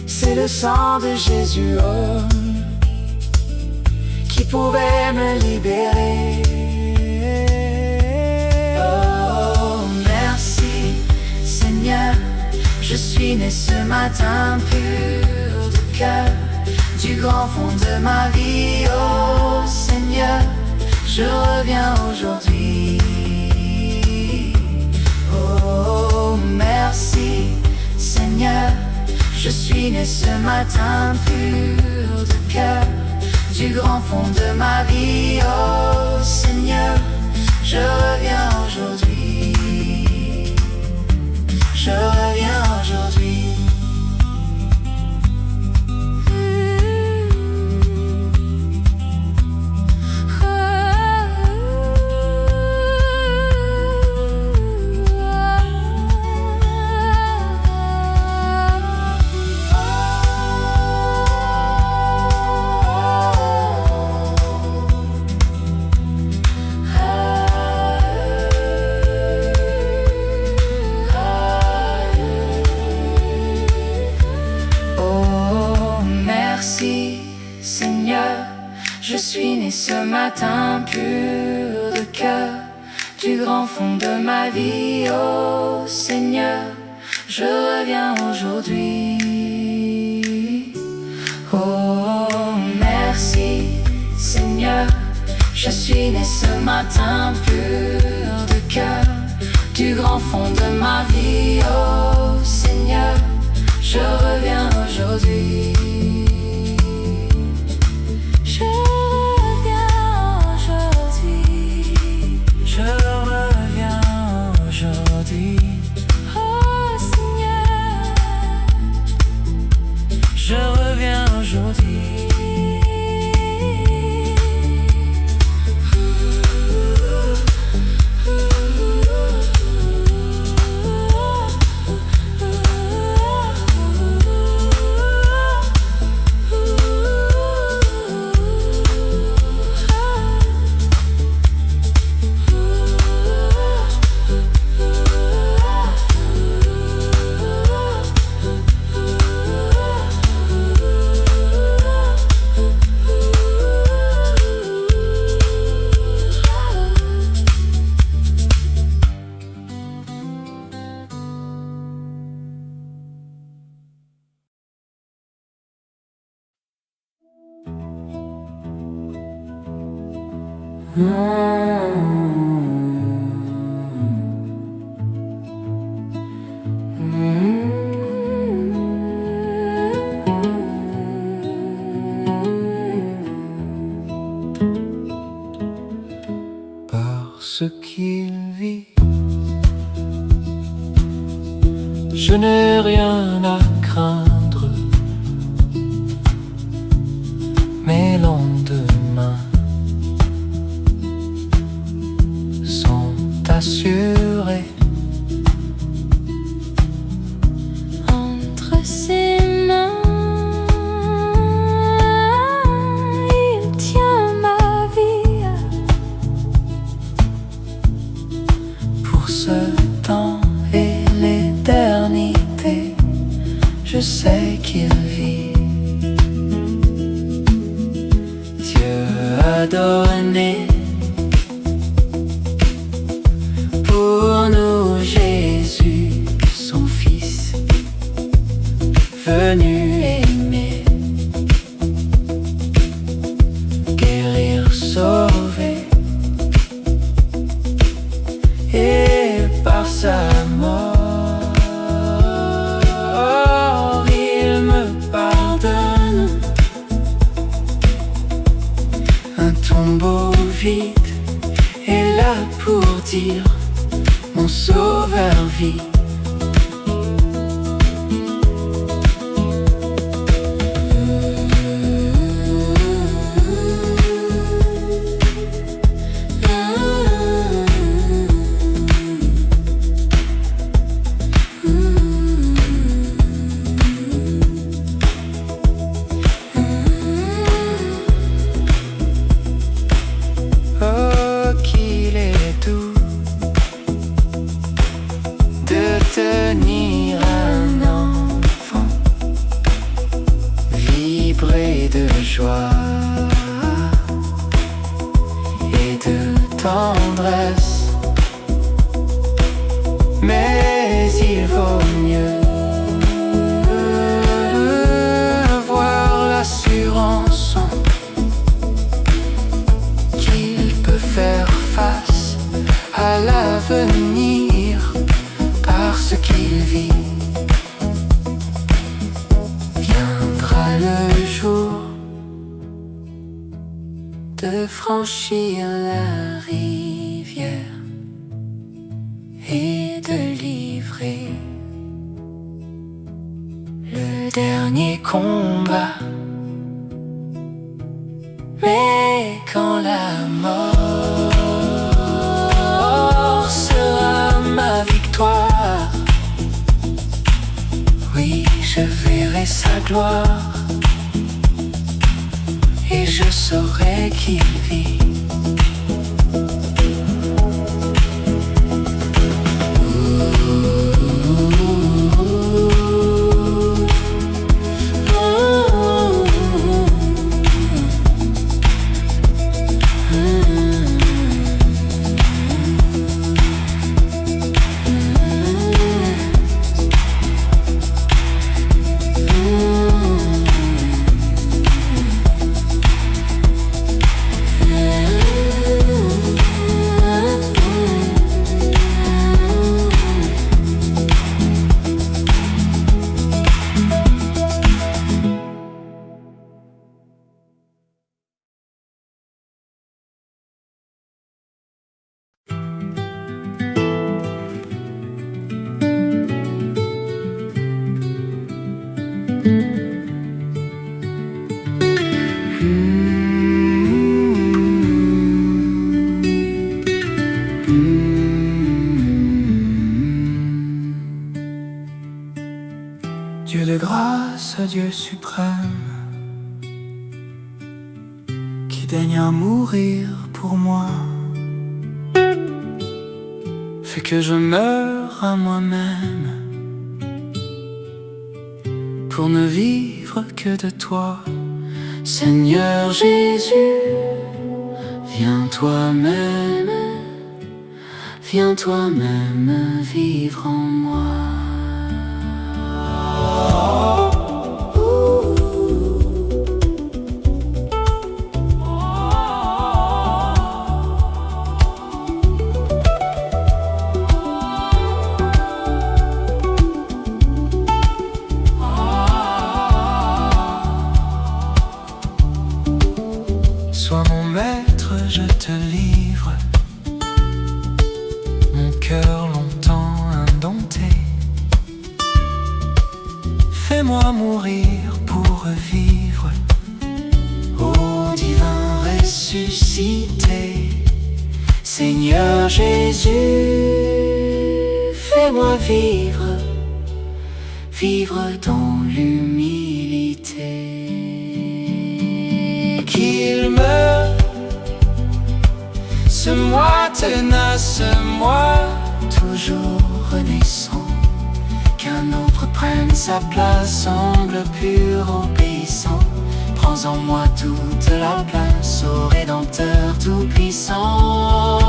C'est le sang de Jésus, homme, qui pouvait me libérer. Oh, merci Seigneur, je suis né ce matin pur de cœur, du grand fond de ma vie. Oh Seigneur, je reviens aujourd'hui. Oh, merci Seigneur, je suis né ce matin pur de cœur, du grand fond de ma vie. Oh Seigneur, je reviens aujourd'hui. Je reviens aujourd'hui. Je suis né ce matin pur de cœur, du grand fond de ma vie. Oh Seigneur, je reviens aujourd'hui. Oh, merci Seigneur, je suis né ce matin pur de cœur, du grand fond de ma vie. Oh Seigneur, je reviens aujourd'hui. Je reviens aujourd'hui. Oh Seigneur, je reviens aujourd'hui. Parce qu'il vit, je n'ai rien à craindre. Mes lendemains sont assurés. Entre ses mains, il tient ma vie. Pour ce temps et l'éternité, je sais qu'il vit. Dieu a donné pour nous Jésus, son Fils, venu aimer, guérir, sauver, et par sa mort, il me pardonne. Un tombeau vide est là pour dire: mon sauveur vit. Oh, qu'il est et de joie et de tendresse. Mais il vaut mieux avoir l'assurance qu'il peut faire face à l'avenir parce qu'il vit. Viendra le jour de franchir la rivière et de livrer le dernier combat. Mais quand la mort sera ma victoire, oui, je verrai sa gloire et je saurai qu'il vit. Dieu de grâce, Dieu suprême, qui daigna mourir pour moi, fait que je meure à moi-même pour ne vivre que de toi. Seigneur Jésus, viens toi-même, viens toi-même vivre en moi. Sois mon maître, je te livre mon cœur longtemps indompté. Fais-moi mourir pour revivre, ô divin ressuscité. Seigneur Jésus, fais-moi vivre, vivre dans l'humilité. Qu'il meure, ce moi tenace, ce moi toujours renaissant, qu'un autre prenne sa place, angle pur, obéissant. Prends en moi toute la place, ô Rédempteur tout-puissant.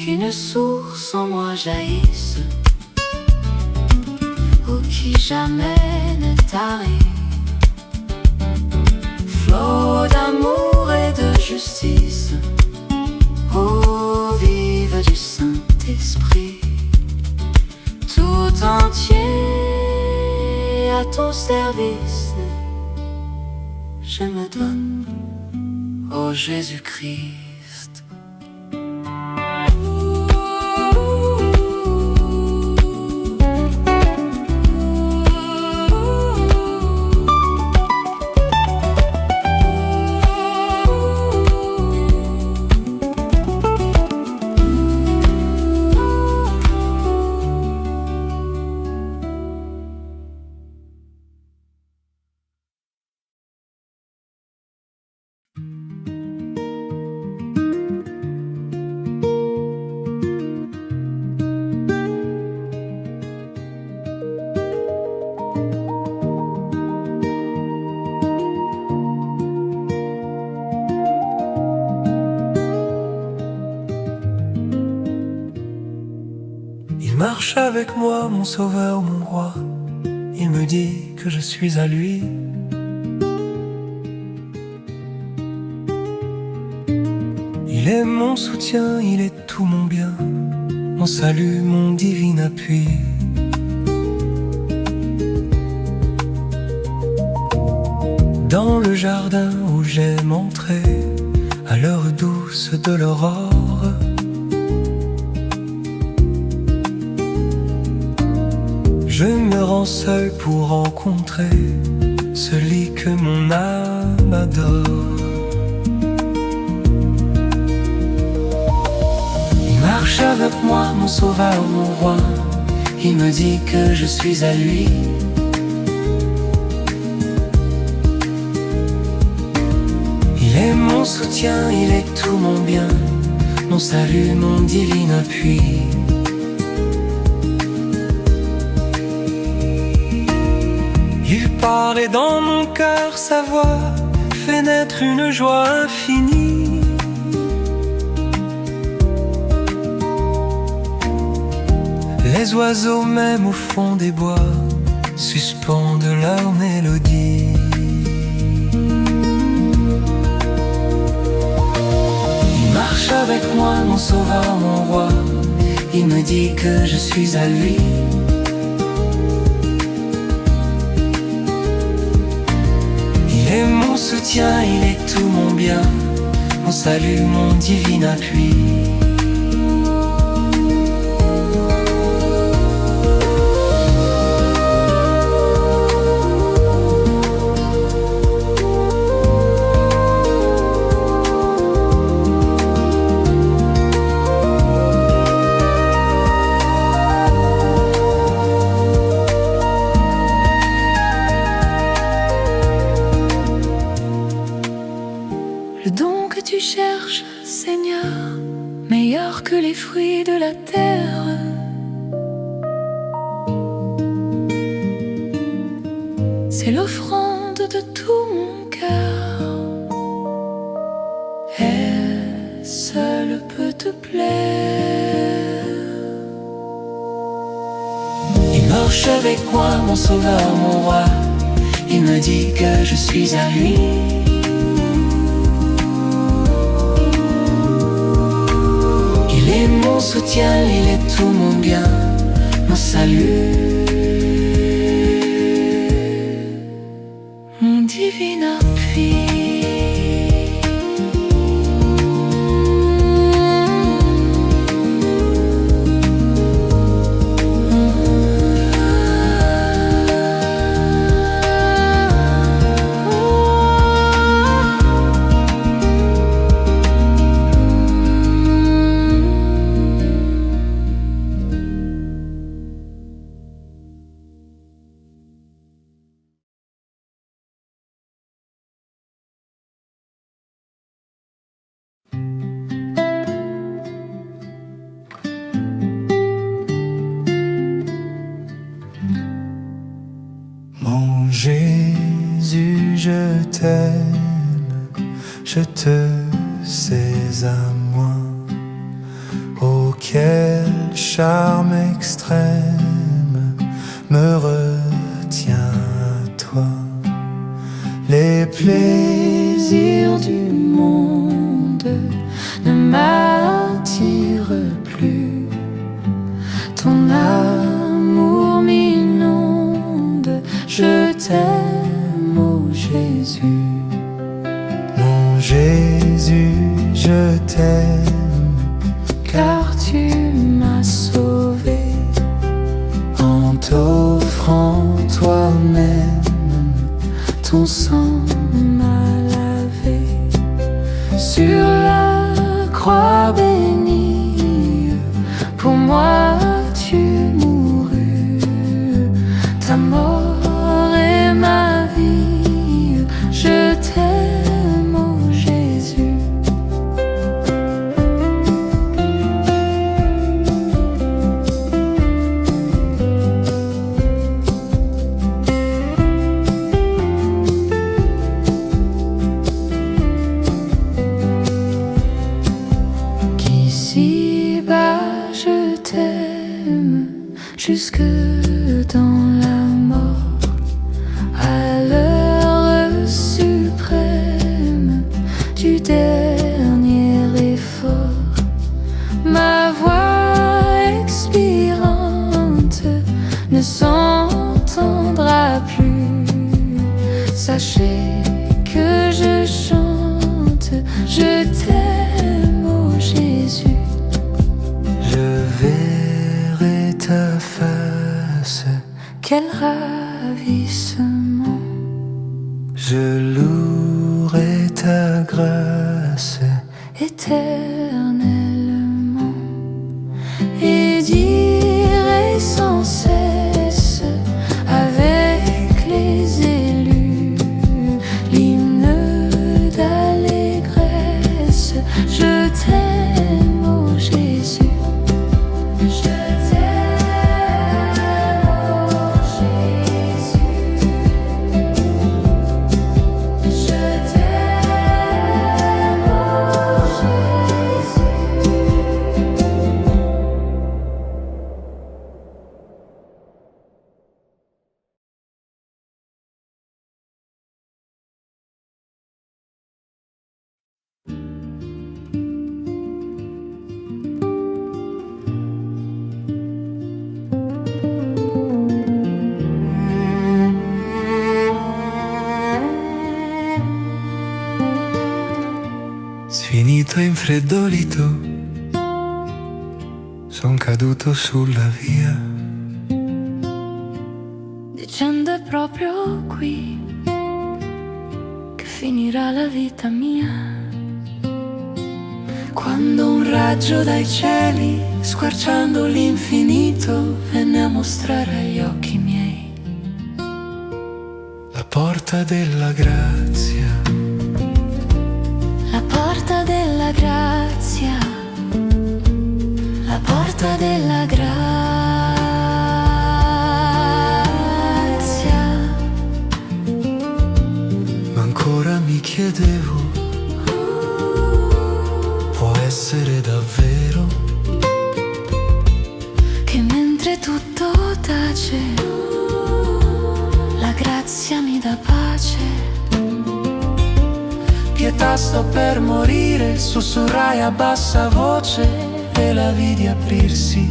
Qu'une source en moi jaillisse, ou qui jamais ne tarit, flot d'amour et de justice, eau vive du Saint-Esprit, tout entier à ton service, je me donne, ô Jésus-Christ. marche avec moi, mon sauveur, mon roi. Il me dit que je suis à lui. Il est mon soutien, il est tout mon bien, mon salut, mon divin appui. Dans le jardin où j'aime entrer, à l'heure douce de l'aurore, je me rends seul pour rencontrer celui que mon âme adore. Il marche avec moi, mon sauveur, mon roi. Il me dit que je suis à lui. Il est mon soutien, il est tout mon bien, mon salut, mon divin appui. Il parle et dans mon cœur sa voix fait naître une joie infinie. Les oiseaux même au fond des bois suspendent leur mélodie. Il marche avec moi, mon sauveur, mon roi. Il me dit que je suis à lui. Il est mon soutien, il est tout mon bien, mon salut, mon divin appui. Le don que tu cherches, Seigneur, meilleur que les fruits de la terre. C'est l'offrande de tout mon cœur. Elle seule peut te plaire. Il marche avec moi, mon sauveur, mon roi. Il me dit que je suis à lui. Il est mon soutien, il est tout mon bien, mon salut, Mon divin appui. Mon Jésus, je t'aime, je te sais à moi. Oh, quel charme extrême me retient à toi. Les plaisirs du monde ne m'attirent plus. Ton amour m'inonde, je t'aime, ô Jésus. Mon Jésus, je t'aime, Car tu m'as sauvé. en t'offrant toi-même. Ton sang m'a lavé. Sur la croix bénie, pour moi tu mourus. Ta mort est ma vie. Je t'aime, ô Jésus. Qui voudrais que je chante, je t'aime, oh Jésus. Je verrai ta face, Quel ravissement. je louerai ta grâce. Éternellement, et dirai sans cesse avec les élus l'hymne d'allégresse. Je t'aime, oh Jésus. Je t'aime, oh Jésus. Je t'aime, oh Jésus. Sfinito e infreddolito, son caduto sulla via. Dicendo è proprio qui che finirà la vita mia. Quando un raggio dai cieli, squarciando l'infinito, venne a mostrare agli occhi miei La porta della grazia, La porta della grazia, la porta della grazia. ma ancora mi chiedevo, può essere davvero? Che mentre tutto tace, la grazia mi dà pace. pietà, sto per morire, sussurrai a bassa voce e la vidi aprirsi.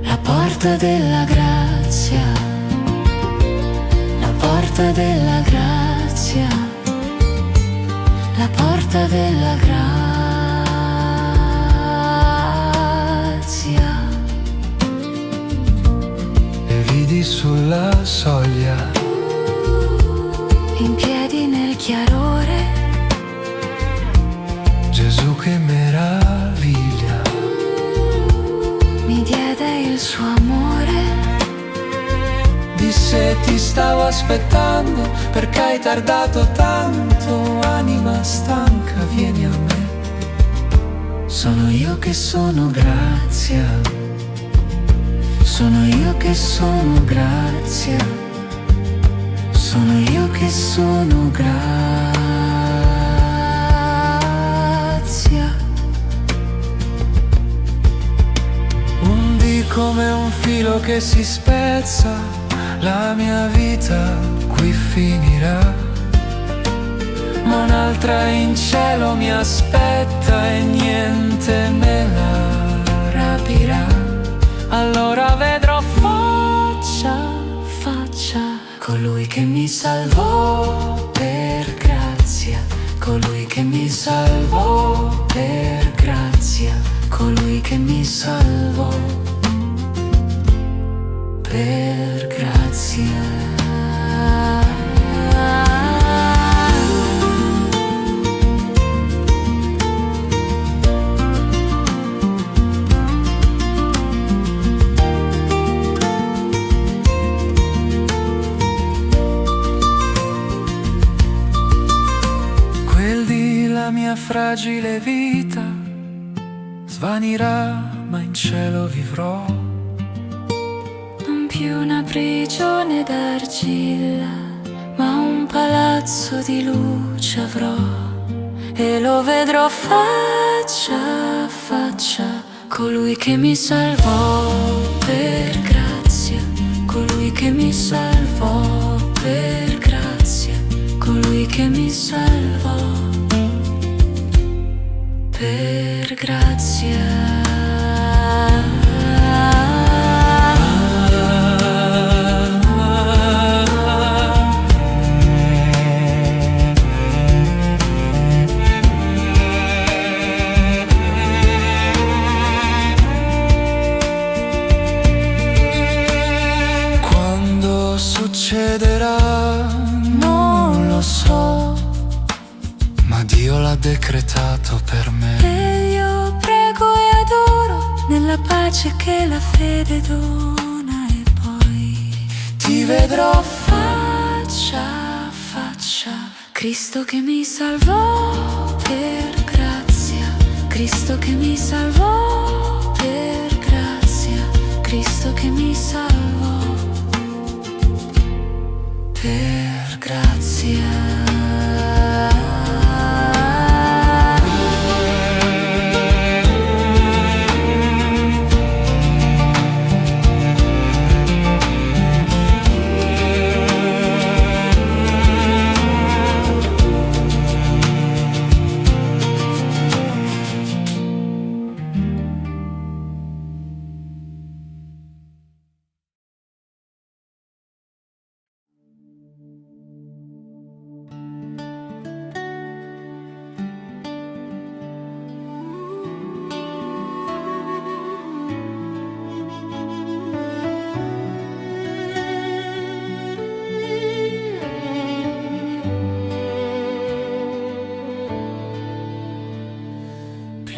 La porta della grazia, la porta della grazia, la porta della grazia. E vidi sulla soglia In piedi nel chiarore, Gesù che meraviglia, mi diede il suo amore. Disse ti stavo aspettando perché hai tardato tanto, anima stanca vieni a me. Sono io che sono grazia, sono io che sono grazia. Sono io che sono grazia. un dì come un filo che si spezza, la mia vita qui finirà, Ma un'altra in cielo mi aspetta e niente me la rapirà. Allora vedrò faccia a faccia colui che mi salvò per grazia, colui che mi salvò per grazia, colui che mi salvò per grazia. La mia fragile vita svanirà, ma in cielo vivrò. Non più una prigione d'argilla, ma un palazzo di luce avrò. E lo vedrò faccia a faccia, colui che mi salvò per grazia, colui che mi salvò per grazia, colui che mi salvò per grazia. cambierà, non lo so, ma Dio l'ha decretato per me. e io prego e adoro nella pace che la fede dona, e poi Ti vedrò faccia a faccia. Cristo che mi salvò per grazia, Cristo che mi salvò per grazia, Cristo che mi salvò per grazia.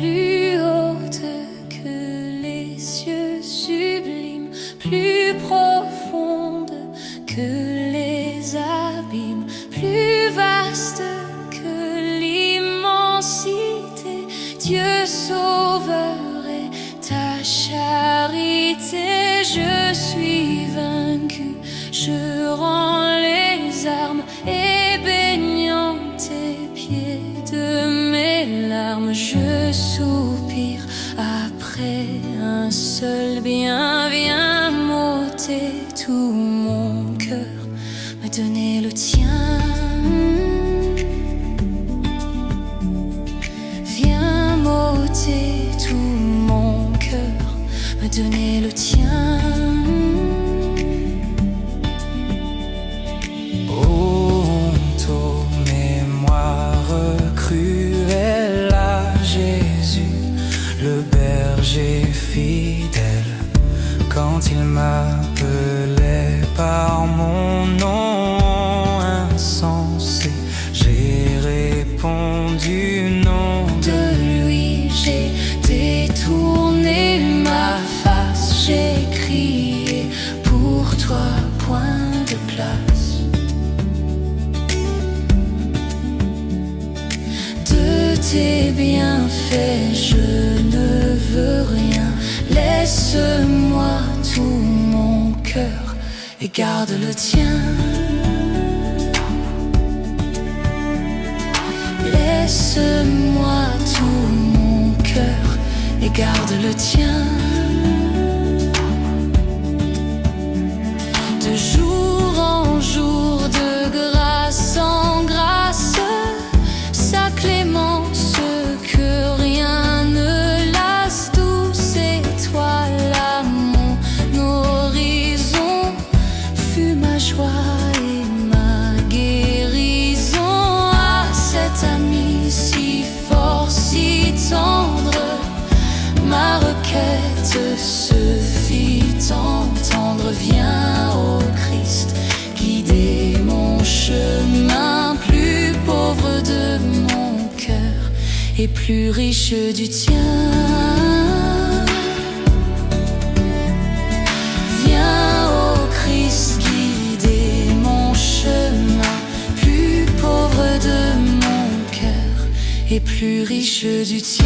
Plus haute que les cieux sublimes, plus profonde que les abîmes, plus vaste que l'immensité, Dieu sauveur et ta charité. Je suis vaincu, je rends les armes et baignant tes pieds de mes larmes, je soupire après un seul bien. Viens m'ôter tout mon cœur, me donner le tien. Viens m'ôter tout mon cœur, me donner le tien. Honte aux mémoires cruelles à Jésus, le berger fidèle. Quand il m'appelait par mon nom insensé, j'ai répondu non. De lui j'ai détourné ma face, j'ai crié pour toi, point de place. De tes bienfaits je ne veux rien, laisse-moi tout mon cœur et garde le tien. Laisse-moi tout mon cœur et garde le tien. De jour en jour, de grâce en grâce, sa clémence que rien ne lasse. Douce étoile à mon horizon, fut ma joie et ma guérison. Ah, cet ami si fort, si tendre, ma requête se fit entendre. Viens, ô Christ, guider mon chemin, plus pauvre de mon cœur et plus riche du tien. Viens, ô Christ, guider mon chemin, plus pauvre de mon cœur et plus riche du tien.